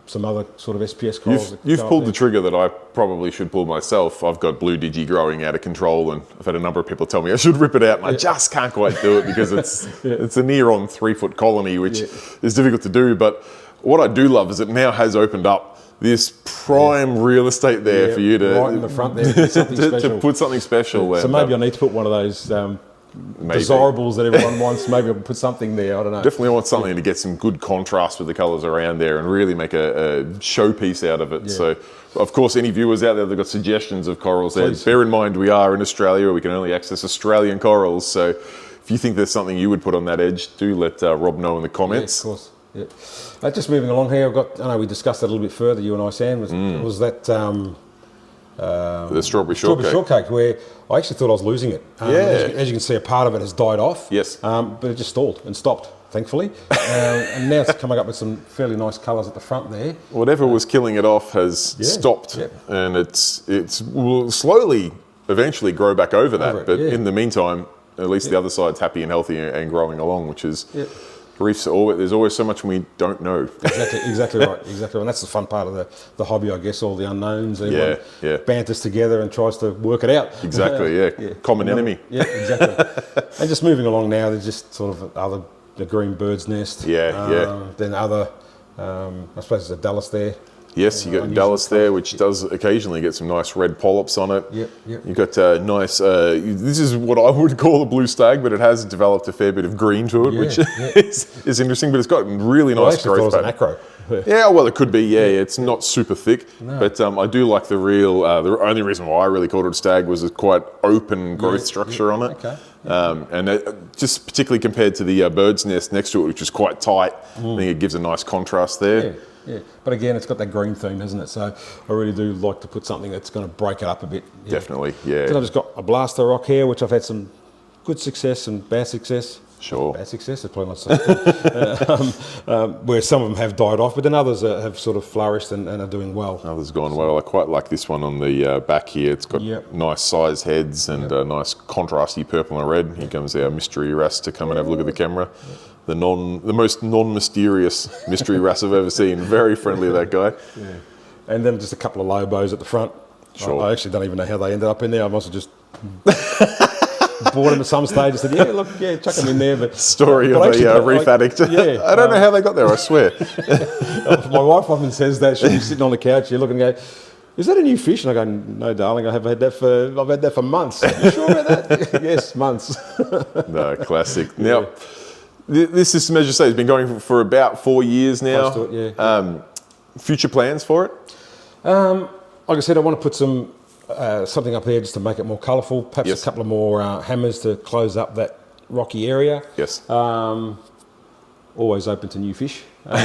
some other sort of SPS corals. You've pulled the trigger that I probably should pull myself. I've got blue digi growing out of control, and I've had a number of people tell me I should rip it out, and I just can't quite do it because it's a near on 3 foot colony, which is difficult to do. But what I do love is it now has opened up this prime real estate there for you to right in the front there, to put something special there. So maybe I need to put one of those desirables that everyone wants. Maybe I'll put something there. I don't know. Definitely want something to get some good contrast with the colours around there and really make a showpiece out of it. So, of course, any viewers out there that got suggestions of corals there, bear in mind we are in Australia. We can only access Australian corals. So, if you think there's something you would put on that edge, do let Rob know in the comments. Yeah, of course. Yeah. Just moving along here, I know we discussed that a little bit further, you and I, Sam, was that the strawberry shortcake, where I actually thought I was losing it. As you can see, a part of it has died off. Yes. But it just stalled and stopped, thankfully. And now it's coming up with some fairly nice colours at the front there. Whatever was killing it off has stopped, and it will slowly, eventually grow back over that. But in the meantime, at least the other side's happy and healthy and growing along, which is... Reefs, there's always so much we don't know. Exactly right. And that's the fun part of the hobby, I guess, all the unknowns. Everyone banters together and tries to work it out. Exactly, Common enemy. Yeah, exactly. And just moving along now, there's just sort of other the green bird's nest. Yeah. Then other, I suppose there's a Dallas there. Yes, you got Dallas there, which does occasionally get some nice red polyps on it. Yep. You got nice. This is what I would call a blue stag, but it has developed a fair bit of green to it, which is interesting. But it's got really nice growth. I actually thought it was an acro. Yeah, well, it could be. Yeah, it's not super thick, but I do like the real. The only reason why I really called it a stag was it's quite open growth structure on it. Okay. And just particularly compared to the bird's nest next to it, which is quite tight, I think it gives a nice contrast there. Yeah, but again, it's got that green theme, doesn't it? So I really do like to put something that's going to break it up a bit. Yeah. Definitely, yeah. Then I've just got a blaster rock here, which I've had some good success and bad success. Sure. Bad success, it's probably not so good. Where some of them have died off, but then others have sort of flourished and are doing well. Others gone well. I quite like this one on the back here. It's got nice size heads and nice contrasty purple and red. Here comes our mystery wrasse to come and have a look at the camera. The most non-mysterious mystery wrasse I've ever seen. Very friendly, that guy. Yeah. And then just a couple of lobos at the front. Sure. I actually don't even know how they ended up in there. I must have just bought them at some stage and said, chuck them in there. But Story of a reef addict. Yeah, I don't know how they got there, I swear. My wife often says that. She'll be sitting on the couch, you look and go, is that a new fish? And I go, no, darling, I've had that for months. Are you sure about that? Yes, months. No, classic. Now, this system, as you say, has been going for about 4 years now. Close to it, Future plans for it? Like I said, I want to put some something up there just to make it more colourful. Perhaps a couple of more hammers to close up that rocky area. Yes. Always open to new fish. I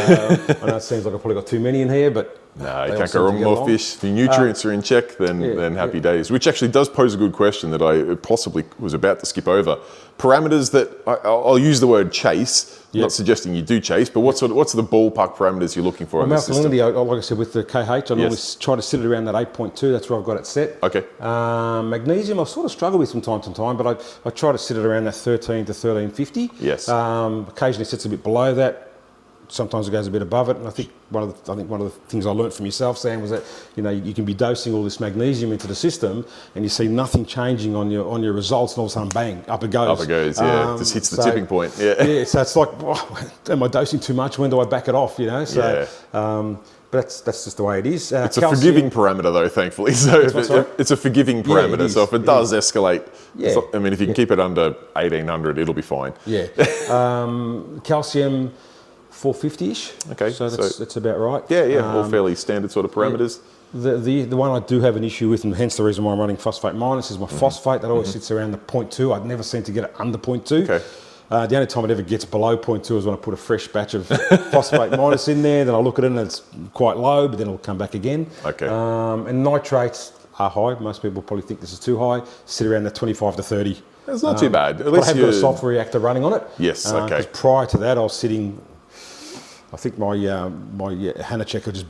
know it seems like I've probably got too many in here, but no, you can't go wrong with more fish. If your nutrients are in check, then happy days. Which actually does pose a good question that I possibly was about to skip over. Parameters that I'll use the word chase. Not suggesting you do chase, but what's the ballpark parameters you're looking for in this system? Alkalinity, like I said, with the KH, I always try to sit it around that 8.2. That's where I've got it set. Okay. Magnesium, I've sort of struggled with from time to time, but I try to sit it around that 13 to 1350. Yes. Occasionally it sits a bit below that. Sometimes it goes a bit above it, and I think one of the things I learned from yourself, Sam, was that you can be dosing all this magnesium into the system, and you see nothing changing on your results, and all of a sudden, bang, up it goes. Up it goes, yeah. Just hits the tipping point. Yeah. So it's like, am I dosing too much? When do I back it off? So. But that's just the way it is. It's a forgiving parameter, though, thankfully. So it's a forgiving parameter. So if it does escalate, I mean, if you can keep it under 1800, it'll be fine. Yeah. Calcium. 450-ish. Okay, so that's about right. Yeah, all fairly standard sort of parameters. The one I do have an issue with, and hence the reason why I'm running phosphate minus, is my phosphate. That always sits around the 0.2. I'd never seem to get it under 0.2. Okay. The only time it ever gets below 0.2 is when I put a fresh batch of phosphate minus in there. Then I'll look at it and it's quite low, but then it'll come back again. Okay. And nitrates are high. Most people probably think this is too high. Sit around the 25 to 30. It's not too bad. But I have got a sulfur reactor running on it. Yes. Okay. Because prior to that, I was sitting. I think my Hannah checker just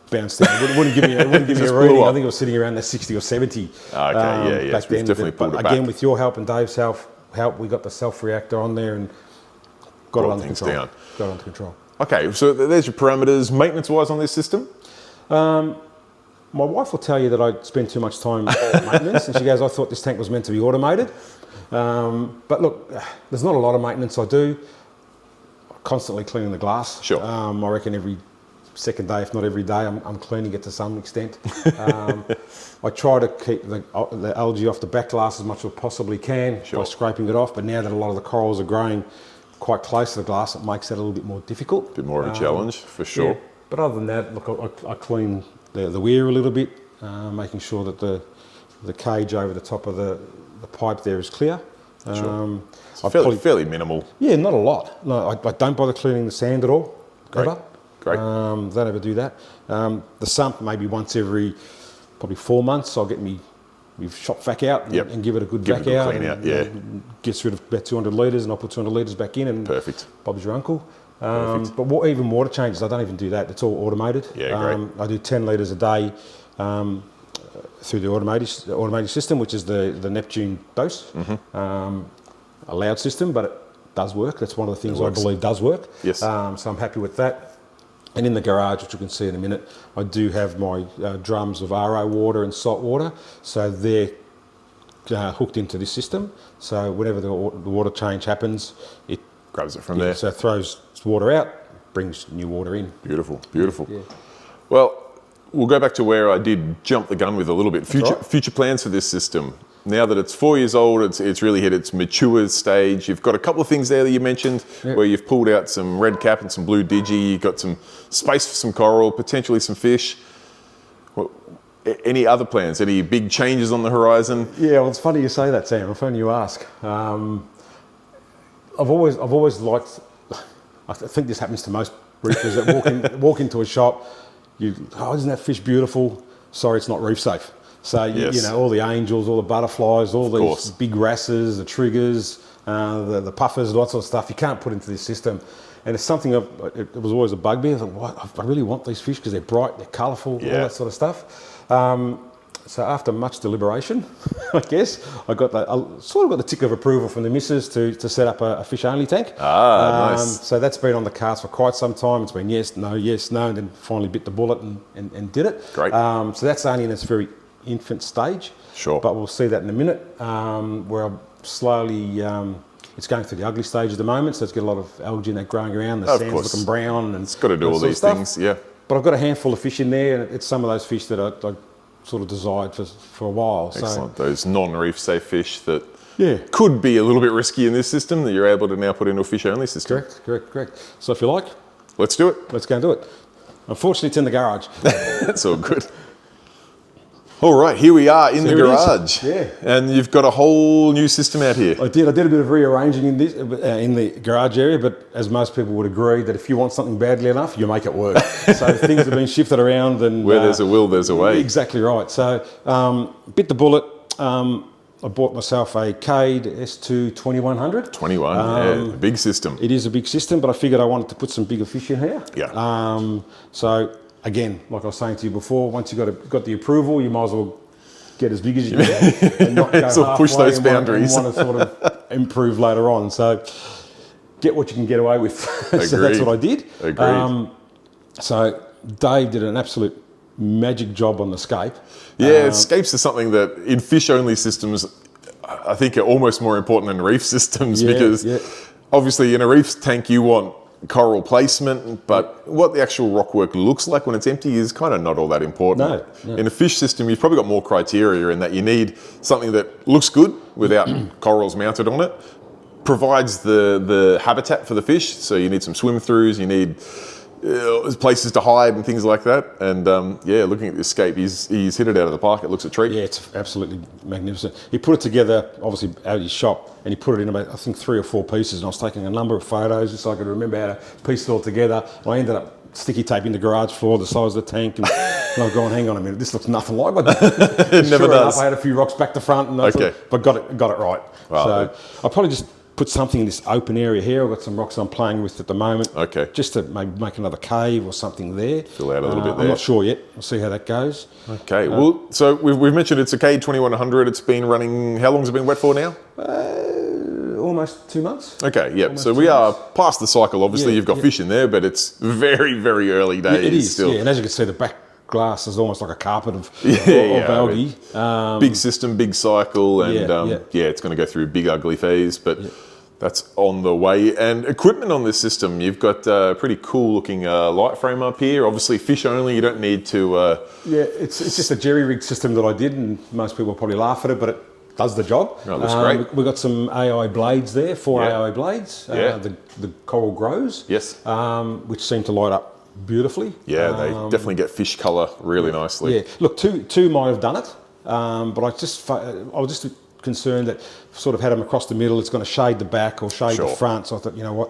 bounced down. It wouldn't give me a reading. I think it was sitting around the 60 or 70. Okay, back then. Definitely pulled it back. Again, with your help and Dave's help, we got the self-reactor on there and got it under control. Got it under control. Okay, so there's your parameters. Maintenance-wise on this system? My wife will tell you that I spend too much time on maintenance, and she goes, I thought this tank was meant to be automated. But look, there's not a lot of maintenance I do. Constantly cleaning the glass. Sure. I reckon every second day, if not every day, I'm cleaning it to some extent. I try to keep the algae off the back glass as much as I possibly can by scraping it off. But now that a lot of the corals are growing quite close to the glass, it makes that a little bit more difficult. A bit more of a challenge, for sure. Yeah. But other than that, look, I clean the weir a little bit, making sure that the cage over the top of the pipe there is clear. Sure. Fairly minimal. Yeah, not a lot. No, I don't bother cleaning the sand at all. Great. Ever. Great. Don't ever do that. The sump, maybe once every probably 4 months, I'll get me shop vac out and give it a good vac out. Clean out, yeah. Gets rid of about 200 litres, and I'll put 200 litres back in, and perfect. Bob's your uncle. But even water changes, I don't even do that. It's all automated. Yeah, great. I do 10 litres a day through the automated system, which is the Neptune dose. A loud system, but it does work. That's one of the things I believe does work. Yes. So I'm happy with that. And in the garage, which you can see in a minute, I do have my drums of RO water and salt water. So they're hooked into this system. So whenever the water change happens, it Grabs it from there. So it throws water out, brings new water in. Beautiful, beautiful. Yeah. Well, we'll go back to where I did jump the gun with a little bit. Future plans for this system. Now that it's 4 years old, it's really hit its mature stage. You've got a couple of things there that you mentioned where you've pulled out some red cap and some blue digi. You've got some space for some coral, potentially some fish. Any other plans? Any big changes on the horizon? Yeah, well, it's funny you say that, Sam. I'm funny you ask. I've always liked. I think this happens to most reefers that walk into a shop. Isn't that fish beautiful? Sorry, it's not reef safe. So you know all the angels, all the butterflies, all these big wrasses, the triggers, the puffers, and that sort of stuff. You can't put into this system. And it's something it was always a bugbear. I thought, I really want these fish because they're bright, they're colourful, all that sort of stuff. So after much deliberation, I guess, I sort of got the tick of approval from the missus to set up a fish-only tank. Nice. So that's been on the cards for quite some time. It's been yes, no, and then finally bit the bullet and did it. Great. So that's only in its very infant stage. Sure. But we'll see that in a minute, where I'm slowly... it's going through the ugly stage at the moment, so it's got a lot of algae in that growing around. The sand's looking brown. And it's got to do all these things, yeah. But I've got a handful of fish in there, and it's some of those fish that I sort of desired for a while. Excellent. So, those non-reef safe fish that could be a little bit risky in this system that you're able to now put into a fish-only system. Correct. So if you like... Let's do it. Let's go and do it. Unfortunately, it's in the garage. That's all good. All right, here we are in the garage. Yeah. And you've got a whole new system out here. I did a bit of rearranging in this in the garage area, but as most people would agree, that if you want something badly enough, you make it work. So things have been shifted around, and where there's a will, there's a way. Exactly right. So bit the bullet. I bought myself a Cade S2 2100. 21, big system. It is a big system, but I figured I wanted to put some bigger fish in here. Yeah. So again, like I was saying to you before, once you've got the approval, you might as well get as big as you can and not go sort of push those boundaries. And want to sort of improve later on. So get what you can get away with. So that's what I did. Agreed. So Dave did an absolute magic job on the scape. Yeah, scapes are something that in fish-only systems, I think are almost more important than reef systems because obviously in a reef tank you want coral placement, but what the actual rockwork looks like when it's empty is kind of not all that important. No. In a fish system, you've probably got more criteria in that you need something that looks good without corals mounted on it, provides the habitat for the fish, so you need some swim-throughs, you need places to hide and things like that. And looking at this scape, he's hit it out of the park. It looks a treat. Yeah, it's absolutely magnificent. He put it together, obviously, out of his shop, and he put it in about, I think, 3 or 4 pieces. And I was taking a number of photos just so I could remember how to piece it all together. I ended up sticky taping the garage floor, the size of the tank, and I've gone, hang on a minute, this looks nothing like what it never does. I had a few rocks back to front, and but got it right. Wow. So I'll probably just put something in this open area here. I've got some rocks I'm playing with at the moment. Okay. Just to maybe make another cave or something there. Fill out a little bit there. I'm not sure yet. We'll see how that goes. Okay. Well, so we've mentioned it's a Cade 2100. It's been running, how long has it been wet for now? Almost 2 months. Okay, yeah. So we are past the cycle. Obviously, you've got fish in there, but it's very, very early days. It is still. Yeah, and as you can see, the back glass is almost like a carpet of algae. Big system, big cycle, and it's going to go through a big ugly phase, but that's on the way. And equipment on this system, you've got a pretty cool looking light frame up here. Obviously fish only, you don't need to... it's just a jerry rig system that I did, and most people probably laugh at it, but it does the job. Oh, it looks great. We've got some AI blades there, 4 AI blades. The coral grows, which seem to light up beautifully. Yeah, they definitely get fish colour really nicely. Yeah, look, two might have done it, but I was just concerned that sort of had them across the middle, it's going to shade the back or shade the front. So I thought, you know what,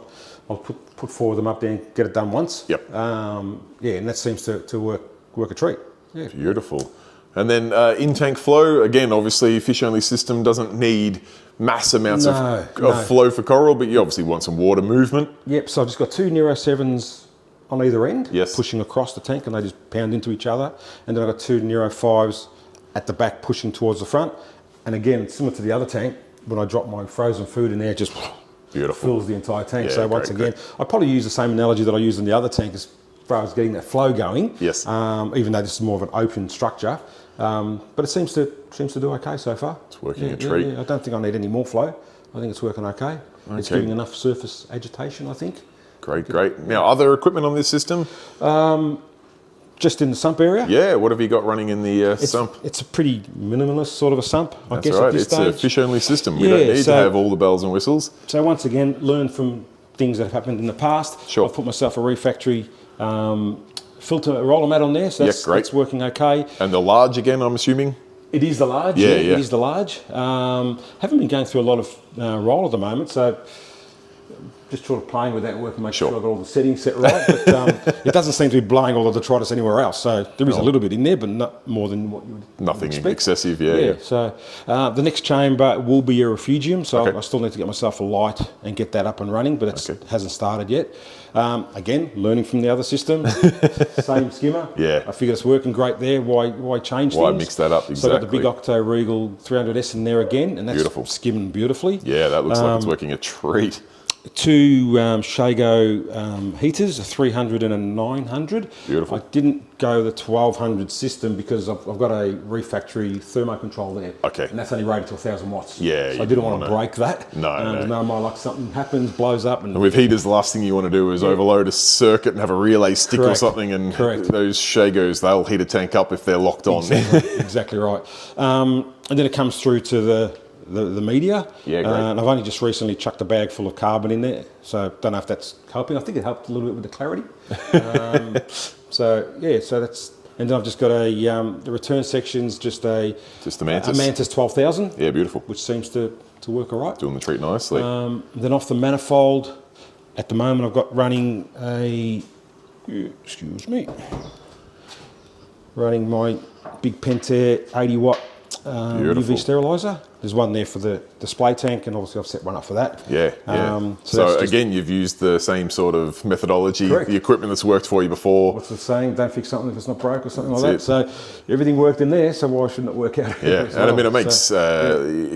I'll put 4 of them up there and get it done once. Yep. And that seems to work a treat. Yeah. Beautiful. And then in-tank flow, again, obviously fish-only system doesn't need mass amounts of flow for coral, but you obviously want some water movement. Yep, so I've just got 2 Nero 7s on either end, yes, pushing across the tank, and they just pound into each other. And then I've got 2 Nero 5s at the back pushing towards the front. And again, similar to the other tank, when I drop my frozen food in there, it just beautiful fills the entire tank. Yeah, so once again, I probably use the same analogy that I used in the other tank. Is far as getting that flow going. Yes. Even though this is more of an open structure, but it seems to do okay so far. It's working a treat. I don't think I need any more flow. I think it's working okay. It's giving enough surface agitation, I think. Great. Now, other equipment on this system? Just in the sump area. Yeah, what have you got running in the sump? It's a pretty minimalist sort of a sump, I guess. Right. At this It's stage. a fish-only system. We don't need to have all the bells and whistles. So once again, learn from things that have happened in the past. Sure. I've put myself a refactory filter roller mat on there, so that's working okay. And the large again, I'm assuming? It is the large. Yeah. It is the large. Haven't been going through a lot of roll at the moment, so just sort of playing with that work and make sure I've got all the settings set right. But it doesn't seem to be blowing all the detritus anywhere else. So there is a little bit in there, but not more than what you would Nothing expect. excessive, yeah. So the next chamber will be a refugium, so I still need to get myself a light and get that up and running, but it hasn't started yet. Again, learning from the other system, same skimmer. Yeah. I figure it's working great there. Why change things? Why mix that up? Exactly. So I've got the big Octo Regal 300S in there again, and that's skimming beautifully. Yeah, that looks like it's working a treat. 2 Shago heaters, a 300 and a 900. Beautiful. I didn't go the 1200 system because I've got a refactory thermo control there. Okay. And that's only rated to 1000 watts. Yeah. So I didn't want to break that. No. Like something happens, blows up. And with heaters, the last thing you want to do is overload a circuit and have a relay stick or something. And those Shagos, they'll heat a tank up if they're locked on. Exactly right. And then it comes through to the media. Yeah, great. And I've only just recently chucked a bag full of carbon in there, so don't know if that's helping. I think it helped a little bit with the clarity. So that's, and then I've just got the return sections, just the Mantis 12,000. Yeah, beautiful. Which seems to work all right. Doing the treat nicely. Then off the manifold, at the moment I've got running running my big Pentair 80 watt UV steriliser. There's one there for the display tank, and obviously I've set one up for that. Yeah. So again, you've used the same sort of methodology, the equipment that's worked for you before. What's the saying? Don't fix something if it's not broke, or something like that. So everything worked in there, so why shouldn't it work out? Yeah, and I mean, it makes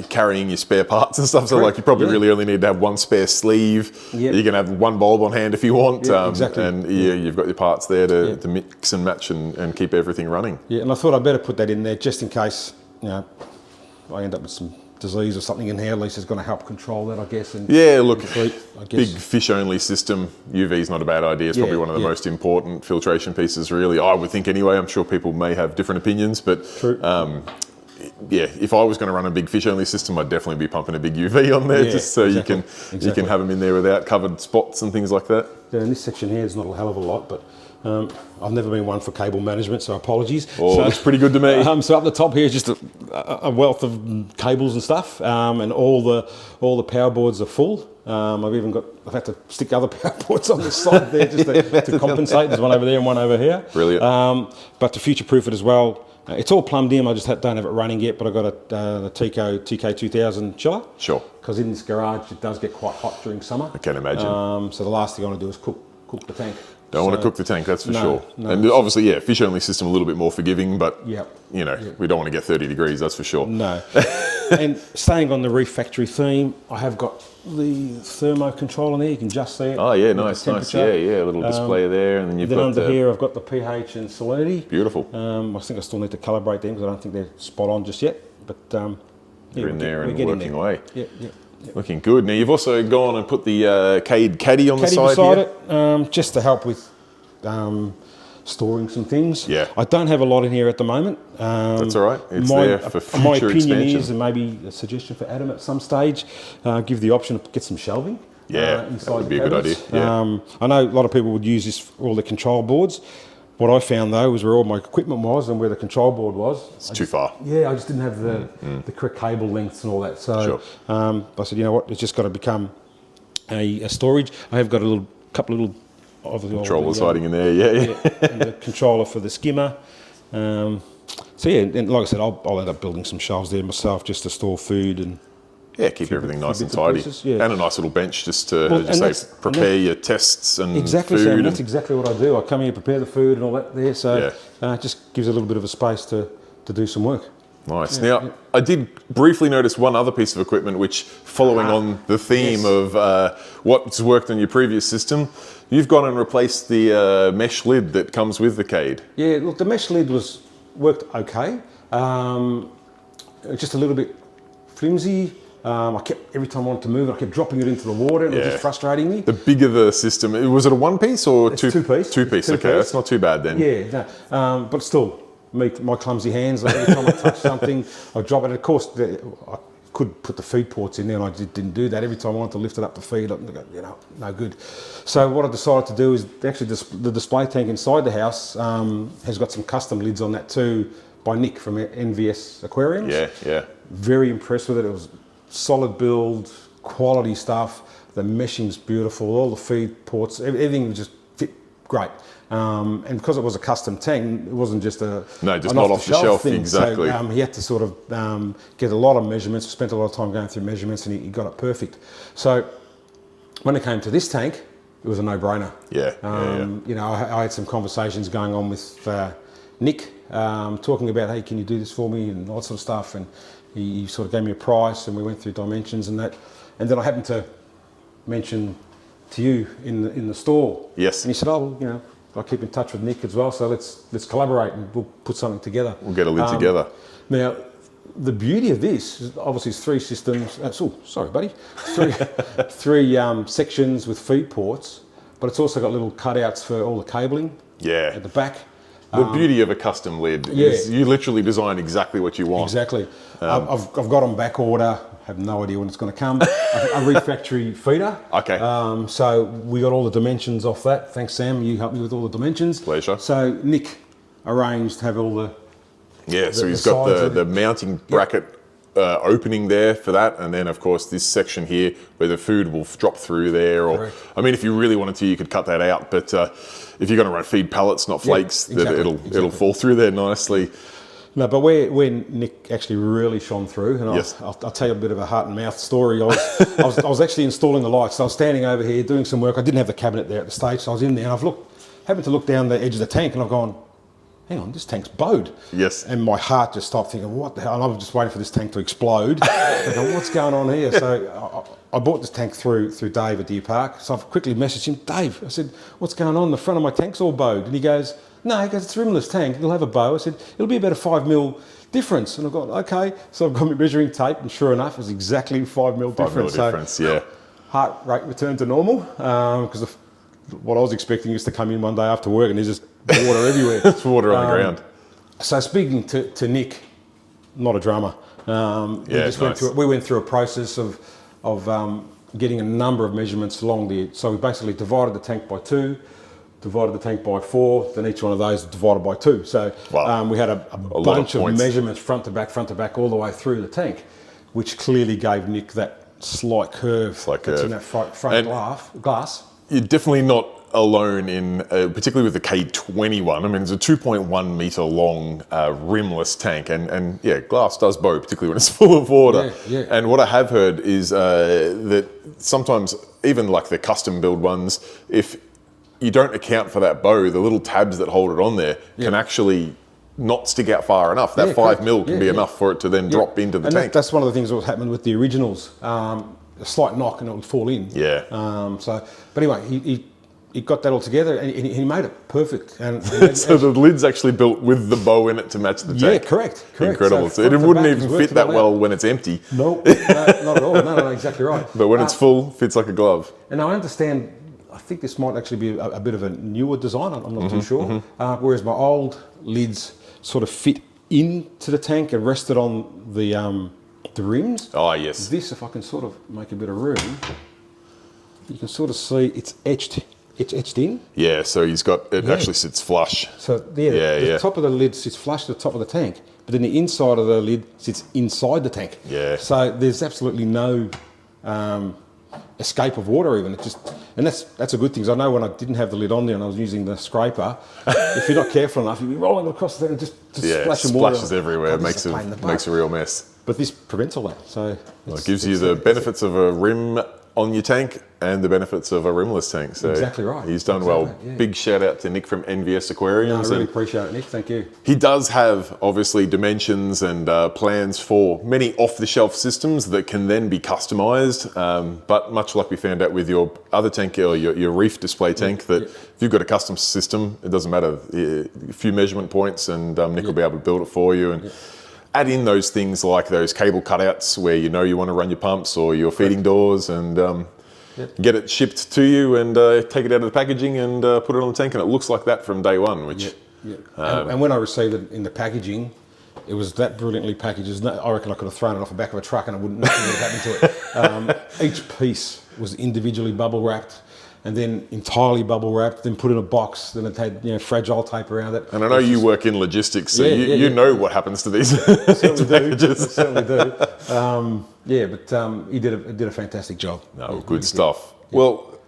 carrying your spare parts and stuff, so like you probably really only need to have one spare sleeve. You can have one bulb on hand if you want. Exactly. And you've got your parts there to mix and match and keep everything running. Yeah, and I thought I'd better put that in there just in case, I end up with some disease or something in here. At least it's going to help control that, I guess. And look, big fish-only system, UV is not a bad idea. It's probably one of the most important filtration pieces, really. I would think anyway. I'm sure people may have different opinions, but if I was going to run a big fish-only system, I'd definitely be pumping a big UV on there, just so you can have them in there without covered spots and things like that. Yeah, in this section here, it's not a hell of a lot, but I've never been one for cable management, so apologies. Oh, that's pretty good to me. So up the top here is just a wealth of cables and stuff, and all the power boards are full. I've had to stick other power boards on the side there just to compensate. There's one over there and one over here. Brilliant. But to future-proof it as well, it's all plumbed in. I just don't have it running yet, but I've got the TK2000 chiller. Sure. Because in this garage it does get quite hot during summer. I can imagine. So the last thing I want to do is cook the tank. Don't want to cook the tank, that's for sure. And obviously, fish-only system a little bit more forgiving, but we don't want to get 30 degrees, that's for sure. No. And staying on the refactory theme, I have got the thermo control in there. You can just see it. Oh yeah, nice. Yeah, a little display there, and then you've got under here. I've got the pH and salinity. Beautiful. I think I still need to calibrate them because I don't think they're spot on just yet. But you're in there and working away. Yeah. Looking good. Now you've also gone and put the Cade caddy on the side beside here. It, just to help with storing some things. Yeah. I don't have a lot in here at the moment. That's all right. It's there for future my opinion expansion. Is, and maybe a suggestion for Adam at some stage, give the option to get some shelving. That would be a good idea. Yeah. I know a lot of people would use this for all the control boards. What I found though was where all my equipment was and where the control board was. It's too far. Yeah, I just didn't have the correct cable lengths and all that. So I said, you know what, it's just got to become a storage. I have got a couple of little controllers hiding in there, and the controller for the skimmer. And like I said, I'll end up building some shelves there myself just to store food and keep everything nice and tidy. And a nice little bench just to prepare your tests and food. So that's exactly what I do. I come here, prepare the food and all that there. So it just gives a little bit of a space to do some work. Nice. Now, I did briefly notice one other piece of equipment, which, following on the theme of what's worked on your previous system, you've gone and replaced the mesh lid that comes with the Cade. Yeah, look, the mesh lid worked okay. Just a little bit flimsy. I kept, every time I wanted to move it, I kept dropping it into the water, and it was just frustrating me. The bigger the system, was it a one piece or it's two piece? Two piece, okay, that's not too bad then. Yeah, no, but still, my clumsy hands, like every time I touch something, I drop it. Of course, I could put the feed ports in there, and I didn't do that. Every time I wanted to lift it up to feed, no good. So what I decided to do is, actually the display tank inside the house has got some custom lids on that too, by Nick from NVS Aquariums. Yeah. Very impressed with it. It was solid build, quality stuff. The meshing's beautiful. All the feed ports, everything just fit great. And because it was a custom tank, it wasn't just just not off the shelf thing. Exactly. So he had to sort of get a lot of measurements. Spent a lot of time going through measurements, and he got it perfect. So when it came to this tank, it was a no-brainer. Yeah. I had some conversations going on with Nick, talking about, hey, can you do this for me, and all that sort of stuff. And he sort of gave me a price, and we went through dimensions and that. And then I happened to mention to you in the store. Yes. And he said, I'll keep in touch with Nick as well, so let's collaborate and we'll put something together. We'll get a lid together. Now, the beauty of this is obviously it's three systems. Sorry, buddy. Three sections with feed ports, but it's also got little cutouts for all the cabling. Yeah. At the back. The beauty of a custom lid is you literally design exactly what you want. Exactly. I've got on back order. Have no idea when it's going to come. A refractory feeder. Okay. So we got all the dimensions off that. Thanks, Sam. You helped me with all the dimensions. Pleasure. So Nick arranged to have all the. Yeah. So he's got the mounting bracket opening there for that, and then of course this section here where the food will drop through there. Or correct. I mean, if you really wanted to, you could cut that out. But if you're going to run feed pallets, not flakes, it'll fall through there nicely. No, but where Nick actually really shone through, and I'll tell you a bit of a heart and mouth story. I was actually installing the lights. So I was standing over here doing some work. I didn't have the cabinet there at the stage, so I was in there, and happened to look down the edge of the tank, and I've gone, hang on, this tank's bowed. Yes. And my heart just stopped, thinking, what the hell? And I was just waiting for this tank to explode. Thinking, what's going on here? So I bought this tank through Dave at Deer Park. So I've quickly messaged him, Dave, I said, what's going on? The front of my tank's all bowed. And he goes, no, it's a rimless tank. It'll have a bow. I said, it'll be about a 5 mil difference. And I've gone, okay. So I've got my measuring tape, and sure enough, it was exactly 5 mil difference. 5 mil difference, yeah. Heart rate returned to normal, because what I was expecting is to come in one day after work and there's just water everywhere. It's water on the ground. So speaking to Nick, not a drama. We went through a process of getting a number of measurements along the. So we basically divided the tank by 2, divided the tank by 4, then each one of those divided by 2. So we had a bunch of measurements front to back, all the way through the tank, which clearly gave Nick that slight curve that's in that front glass. You're definitely not alone in, particularly with the Cade 21. I mean, it's a 2.1 meter long rimless tank, and glass does bow, particularly when it's full of water. Yeah. And what I have heard is that sometimes, even like the custom build ones, if you don't account for that bow, the little tabs that hold it on there can actually not stick out far enough. That 5 mil can be enough for it to then drop into the tank. That's one of the things that was happening with the originals. A slight knock and it would fall in. Yeah. But anyway, he got that all together, and he made it perfect. And so the lid's actually built with the bow in it to match the tank. Yeah, correct. Incredible. So it wouldn't even fit that well when it's empty. No, not at all. No, exactly right. But when it's full, fits like a glove. And I understand, I think this might actually be a bit of a newer design. I'm not too sure. Whereas my old lids sort of fit into the tank and rested on the rims. Oh, yes. This, if I can sort of make a bit of room, you can sort of see it's etched in. Yeah, so he's got, it actually sits flush. So the top of the lid sits flush to the top of the tank, but then the inside of the lid sits inside the tank. Yeah. So there's absolutely no escape of water even. And that's a good thing. 'Cause I know when I didn't have the lid on there and I was using the scraper, if you're not careful enough, you'll be rolling across there and just splashing water. Splashes everywhere. It makes a real mess. But this prevents all that. So it gives you the benefits of a rim on your tank and the benefits of a rimless tank. So exactly right. He's done well. Yeah. Big shout out to Nick from NVS Aquarium. I really appreciate it, Nick. Thank you. He does have obviously dimensions and plans for many off-the-shelf systems that can then be customized. But much like we found out with your other tank or your reef display tank, that if you've got a custom system, it doesn't matter. A few measurement points and Nick will be able to build it for you. And add in those things like those cable cutouts where you know you want to run your pumps or your feeding doors, and get it shipped to you and take it out of the packaging and put it on the tank, and it looks like that from day one. Which and when I received it in the packaging, it was that brilliantly packaged. I reckon I could have thrown it off the back of a truck and nothing would have happened to it. Each piece was individually bubble wrapped, and then entirely bubble wrapped, then put in a box. Then it had fragile tape around it. And I know you work in logistics, so you know what happens to these packages. Certainly do. But he did a fantastic job. No, good stuff. Yeah. Well,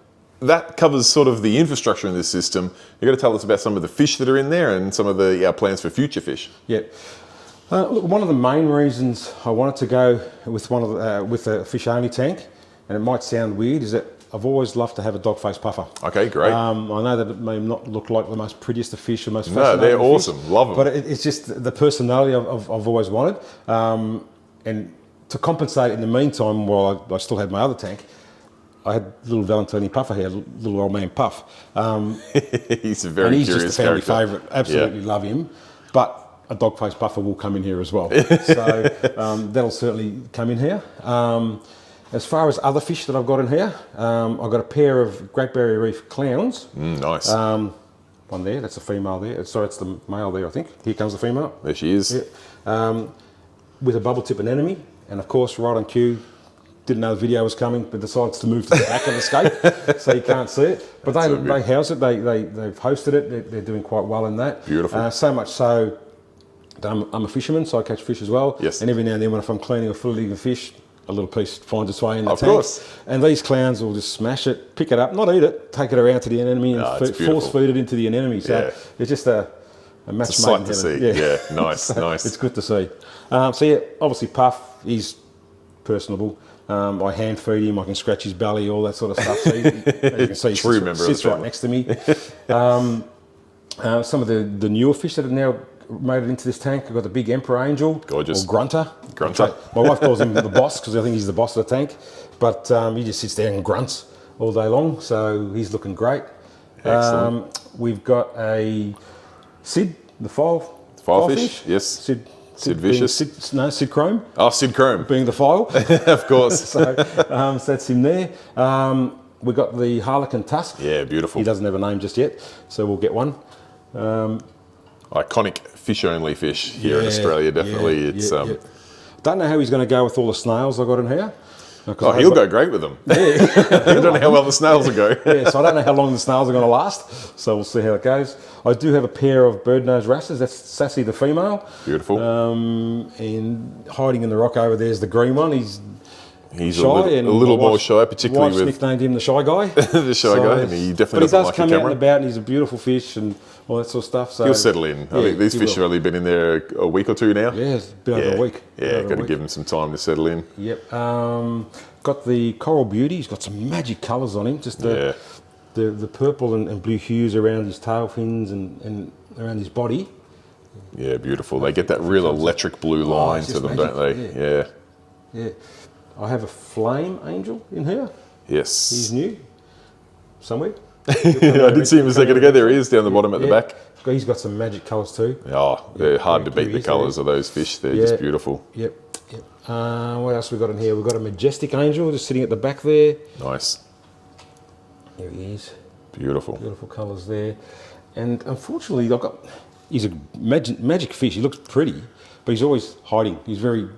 that covers sort of the infrastructure in this system. You've got to tell us about some of the fish that are in there and some of the plans for future fish. Yeah. Look, one of the main reasons I wanted to go with with a fish-only tank, and it might sound weird, is that I've always loved to have a dog-faced puffer. Okay, great. I know that it may not look like the most prettiest of fish or most No, fascinating they're fish, awesome. Love them. But it's just the personality I've always wanted. And to compensate in the meantime, while I still had my other tank, I had little Valentini puffer here, little old man Puff. He's a very curious character. He's just a family favourite. Absolutely love him. But a dog-faced puffer will come in here as well. So that'll certainly come in here. As far as other fish that I've got in here, I've got a pair of Great Barrier Reef clowns. Nice. One there, that's a female there. Sorry, it's the male there, I think. Here comes the female. There she is. Yeah. With a bubble tip anemone. And of course, right on cue, didn't know the video was coming, but decides to move to the back of the scape, so you can't see it. But they house it, they've hosted it, they're doing quite well in that. Beautiful. So much so that I'm a fisherman, so I catch fish as well. Yes. And every now and then, if I'm cleaning a full league of fish, a little piece finds its way in the tank. Of course. And these clowns will just smash it, pick it up, not eat it, take it around to the anemone and force feed it into the anemone. So it's just a match it's a sight to see. Yeah, nice, so nice. It's good to see. Obviously Puff, he's personable. I hand feed him, I can scratch his belly, all that sort of stuff. So as you can see, he sits right next to me. Some of the newer fish that have now made it into this tank, I've got the big emperor angel. Gorgeous. Or grunter. Grunter. My wife calls him the boss because I think he's the boss of the tank. But he just sits there and grunts all day long, so he's looking great. Excellent. We've got a Sid, the filefish. Yes. Sid Vicious. Sid Chrome. Oh, Sid Chrome. Being the file. Of course. So that's him there. We've got the Harlequin Tusk. Yeah, beautiful. He doesn't have a name just yet, so we'll get one. Iconic fish-only fish here in Australia, definitely. Don't know how he's going to go with all the snails I got in here. He'll go great with them. I don't know how well the snails will go. So I don't know how long the snails are going to last, so we'll see how it goes. I do have a pair of bird-nosed wrasses. That's Sassy, the female. Beautiful. And hiding in the rock over there is the green one. He's shy, a little more shy, particularly with... nicknamed him the Shy Guy. The Shy Guy, and he definitely doesn't like the camera. But he does come out and about, and he's a beautiful fish and all that sort of stuff. So he'll settle in. I think these fish have only been in there a week or two now. Yeah, it's been over a week. Yeah, got to give him some time to settle in. Yep. Got the Coral Beauty. He's got some magic colours on him. Just the purple and blue hues around his tail fins and around his body. Yeah, beautiful. They get that real electric blue line to them, don't they? Yeah. I have a flame angel in here. Yes. He's new. Somewhere. I did see him a second ago. There he is down the bottom at the back. He's got some magic colours too. Oh, they're hard to beat, the colours of those fish. They're just beautiful. Yep. What else we got in here? We've got a majestic angel just sitting at the back there. Nice. There he is. Beautiful. Beautiful colours there. And unfortunately, he's a magic fish. He looks pretty, but he's always hiding. He's very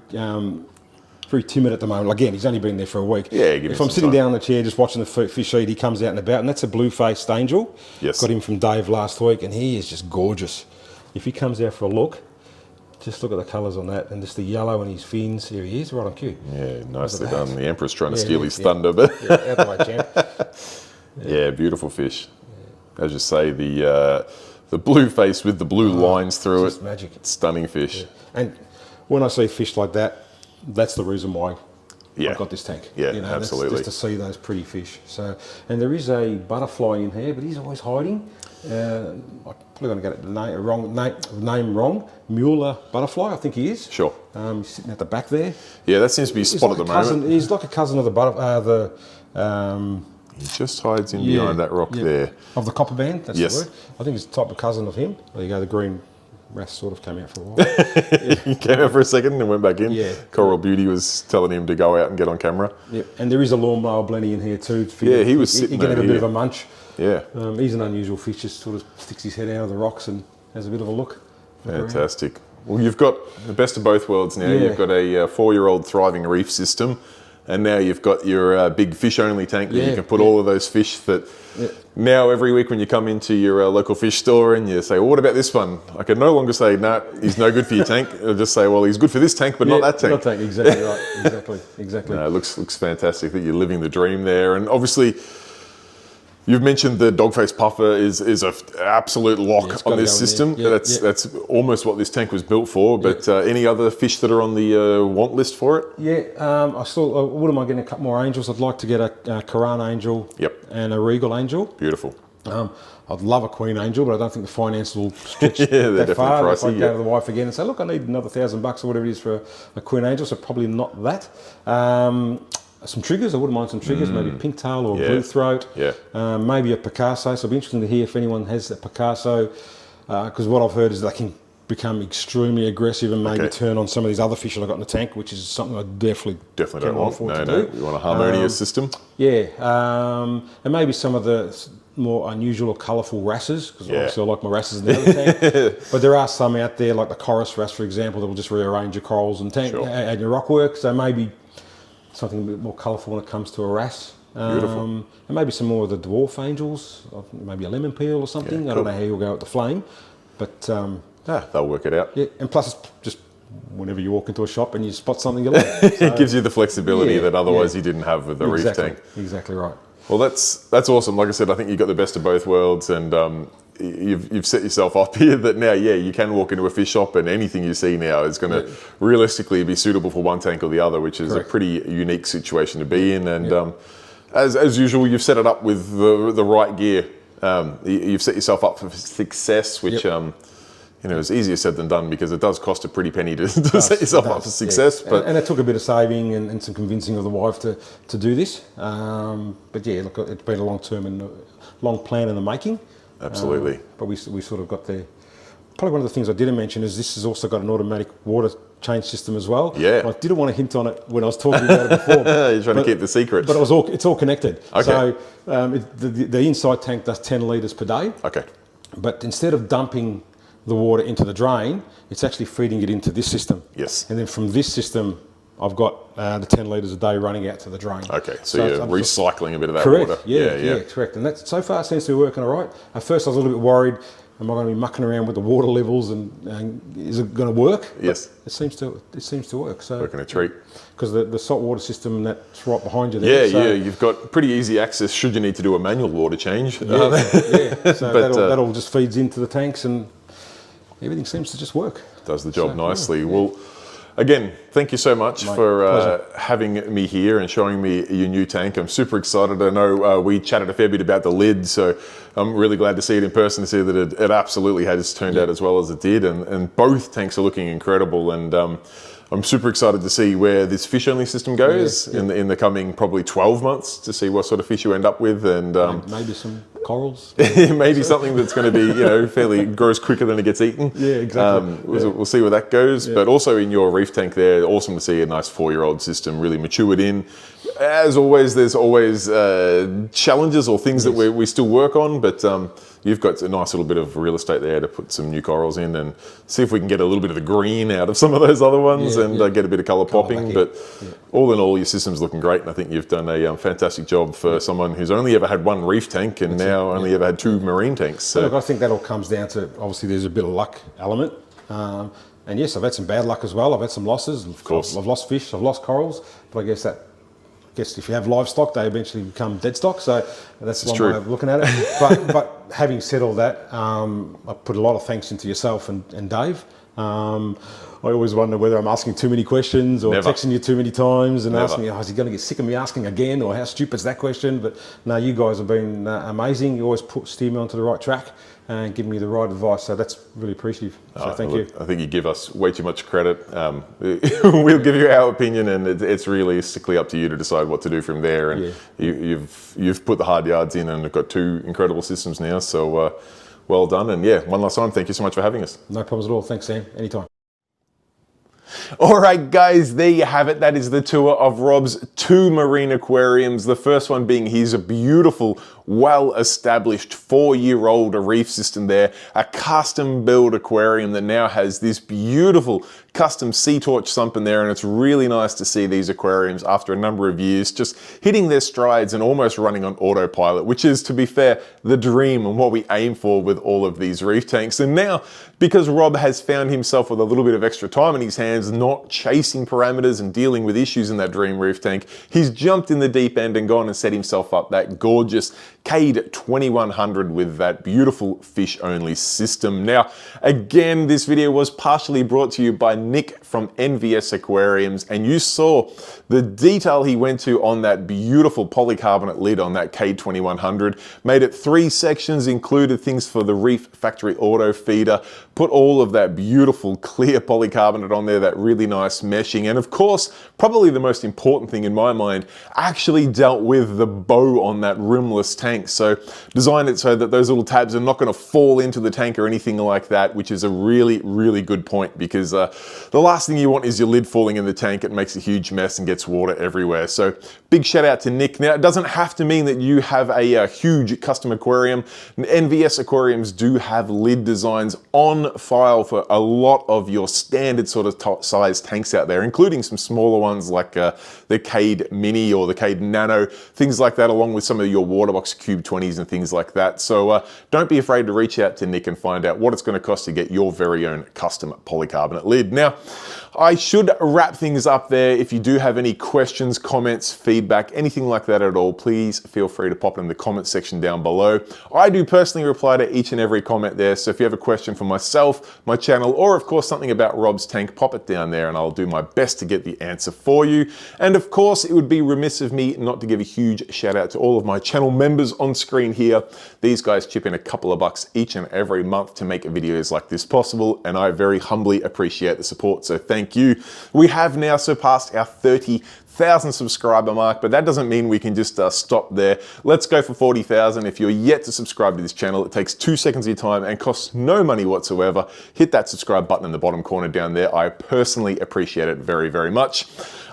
timid at the moment. Again, he's only been there for a week. Yeah, if I'm sitting down on the chair just watching the fish eat, he comes out and about, and that's a blue-faced angel. Yes. Got him from Dave last week, and he is just gorgeous. If he comes out for a look, just look at the colours on that, and just the yellow in his fins. Here he is, right on cue. Yeah, nicely done. The Emperor's trying to steal his thunder, but out the way, champ. Yeah, beautiful fish. As you say, the blue face with the blue lines through it. Magic. Stunning fish. And when I see fish like that, that's the reason why Yeah. I've got this tank. Yeah, you know, absolutely. Just to see those pretty fish. So, and there is a butterfly in here, but he's always hiding. I'm probably going to get the name wrong. Mueller butterfly, I think he is. Sure. He's sitting at the back there. Yeah, that seems to be spot at the moment. He's like a cousin of the butterfly. He just hides in behind that rock there. Of the copper band, that's the word. I think he's the type of cousin of him. There you go, the green wrasse sort of came out for a while. He came out for a second and went back in. Yeah. Coral Beauty was telling him to go out and get on camera. Yep, and there is a lawnmower blenny in here too. Yeah, he was sitting He can have a bit here. of a munch. Yeah. He's an unusual fish, just sort of sticks his head out of the rocks and has a bit of a look. Fantastic. Well, you've got the best of both worlds now. Yeah. You've got a 4-year-old thriving reef system, and now you've got your big fish-only tank that you can put all of those fish that now every week when you come into your local fish store and you say, well, what about this one? I can no longer say, no, he's no good for your tank. I'll just say, well, he's good for this tank, but not that tank. Not tank, exactly right. Exactly. No, it looks fantastic that you're living the dream there. And obviously, you've mentioned the dogface puffer is an absolute lock on this system. That's almost what this tank was built for. But any other fish that are on the want list for it? Yeah, I wouldn't mind getting a couple more angels. I'd like to get a Karan angel and a Regal angel. Beautiful. I'd love a Queen angel, but I don't think the finance will stretch they're that far. pricey, If I go to the wife again and say, look, I need another $1,000 or whatever it is for a Queen angel, so probably not that. Some triggers, I wouldn't mind some triggers, maybe pink tail or blue throat, maybe a Picasso. So it'll be interesting to hear if anyone has that Picasso, because what I've heard is they can become extremely aggressive and maybe turn on some of these other fish that I've got in the tank, which is something I definitely don't want. No, you want a harmonious system. Yeah, and maybe some of the more unusual or colourful wrasses, because obviously I like my wrasses in the other tank. But there are some out there, like the chorus wrasse, for example, that will just rearrange your corals and tank and your rock work. So maybe something a bit more colourful when it comes to a wrasse. Beautiful. And maybe some more of the dwarf angels, maybe a lemon peel or something. I don't know how you'll go with the flame, but they'll work it out. Yeah, and plus it's just whenever you walk into a shop and you spot something you like. So, it gives you the flexibility that otherwise you didn't have with the reef tank. Exactly right. Well, that's awesome. Like I said, I think you've got the best of both worlds, and you've set yourself up here that now, you can walk into a fish shop and anything you see now is going to realistically be suitable for one tank or the other, which is a pretty unique situation to be in. And as usual, you've set it up with the right gear. You've set yourself up for success, which is easier said than done, because it does cost a pretty penny to set yourself up for success. Yeah. And it took a bit of saving and some convincing of the wife to do this. But yeah, look, it's been a long plan in the making. Absolutely. But we sort of got there. Probably one of the things I didn't mention is this has also got an automatic water change system as well. Yeah. I didn't want to hint on it when I was talking about it before. You're trying to keep the secret. But it's all connected. Okay. So the inside tank does 10 litres per day. Okay. But instead of dumping the water into the drain, it's actually feeding it into this system. Yes. And then from this system, I've got the 10 litres a day running out to the drain. Okay, so you're recycling a bit of that correct. water. Yeah, correct. And that so far seems to be working all right. At first I was a little bit worried, am I going to be mucking around with the water levels and is it going to work? Yes. But it seems to work. So working a treat. Because the salt water system that's right behind you there. You've got pretty easy access should you need to do a manual water change. So that all just feeds into the tanks and everything seems to just work. Does the job nicely. Well, again, thank you so much for having me here and showing me your new tank. I'm super excited. I know we chatted a fair bit about the lid, so I'm really glad to see it in person, to see that it absolutely has turned out as well as it did. And both tanks are looking incredible. And I'm super excited to see where this fish-only system goes in the coming probably 12 months, to see what sort of fish you end up with. And maybe some corals. Maybe something that's going to be, fairly grows quicker than it gets eaten. Yeah, exactly. We'll see where that goes. But also in your reef tank there, awesome to see a nice 4-year-old system really matured in. As always, there's always challenges or things that we still work on, but you've got a nice little bit of real estate there to put some new corals in and see if we can get a little bit of the green out of some of those other ones and get a bit of colour popping. But all in all, your system's looking great, and I think you've done a fantastic job for someone who's only ever had one reef tank and now only ever had 2 marine tanks. So look, I think that all comes down to, obviously there's a bit of luck element. And yes, I've had some bad luck as well. I've had some losses. Of course. I've lost fish, I've lost corals, but I guess if you have livestock, they eventually become dead stock. So that's one way of looking at it. But having said all that, I put a lot of thanks into yourself and Dave. I always wonder whether I'm asking too many questions or Never. texting you too many times and Never. asking you, oh, is he going to get sick of me asking again, or how stupid's that question? But no, you guys have been amazing. You always steer me onto the right track and give me the right advice. So that's really appreciative. So thank you. I think you give us way too much credit. We'll give you our opinion, and it's realistically up to you to decide what to do from there. And you've put the hard yards in, and have got 2 incredible systems now. So well done. And yeah, one last time, thank you so much for having us. No problems at all. Thanks, Sam. Anytime. All right, guys, there you have it. That is the tour of Rob's 2 marine aquariums. The first one being his beautiful, well-established 4-year-old reef system there, a custom-built aquarium that now has this beautiful custom Seatorch sump in there, and it's really nice to see these aquariums after a number of years just hitting their strides and almost running on autopilot, which is, to be fair, the dream and what we aim for with all of these reef tanks. And now, because Rob has found himself with a little bit of extra time in his hands, not chasing parameters and dealing with issues in that dream reef tank, he's jumped in the deep end and gone and set himself up that gorgeous Cade 2100 with that beautiful fish-only system. Now, again, this video was partially brought to you by Nick from NVS Aquariums, and you saw the detail he went to on that beautiful polycarbonate lid on that Cade 2100. Made it 3 sections, included things for the reef factory auto feeder, put all of that beautiful clear polycarbonate on there, that really nice meshing, and of course, probably the most important thing in my mind, actually dealt with the bow on that rimless tank. So designed it so that those little tabs are not going to fall into the tank or anything like that, which is a really, really good point, because the last thing you want is your lid falling in the tank. It makes a huge mess and gets water everywhere. So big shout out to Nick. Now, it doesn't have to mean that you have a huge custom aquarium. NVS Aquariums do have lid designs on file for a lot of your standard sort of size tanks out there, including some smaller ones like the Cade Mini or the Cade Nano, things like that, along with some of your Waterbox Cube 20s and things like that. So don't be afraid to reach out to Nick and find out what it's going to cost to get your very own custom polycarbonate lid. Now, I should wrap things up there. If you do have any questions, comments, feedback, anything like that at all, please feel free to pop it in the comment section down below. I do personally reply to each and every comment there, so if you have a question for myself, my channel, or of course something about Rob's tank, pop it down there and I'll do my best to get the answer for you. And of course, it would be remiss of me not to give a huge shout out to all of my channel members on screen here. These guys chip in a couple of bucks each and every month to make videos like this possible, and I very humbly appreciate the support, so thank you. We have now surpassed our 30,000 subscriber mark, but that doesn't mean we can just stop there. Let's go for 40,000. If you're yet to subscribe to this channel, it takes 2 seconds of your time and costs no money whatsoever. Hit that subscribe button in the bottom corner down there. I personally appreciate it very, very much.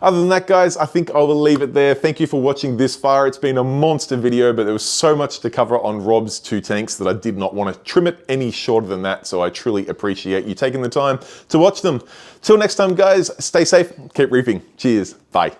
Other than that, guys, I think I will leave it there. Thank you for watching this far. It's been a monster video, but there was so much to cover on Rob's 2 tanks that I did not want to trim it any shorter than that, so I truly appreciate you taking the time to watch them. Till next time, guys, stay safe, keep reefing. Cheers, bye.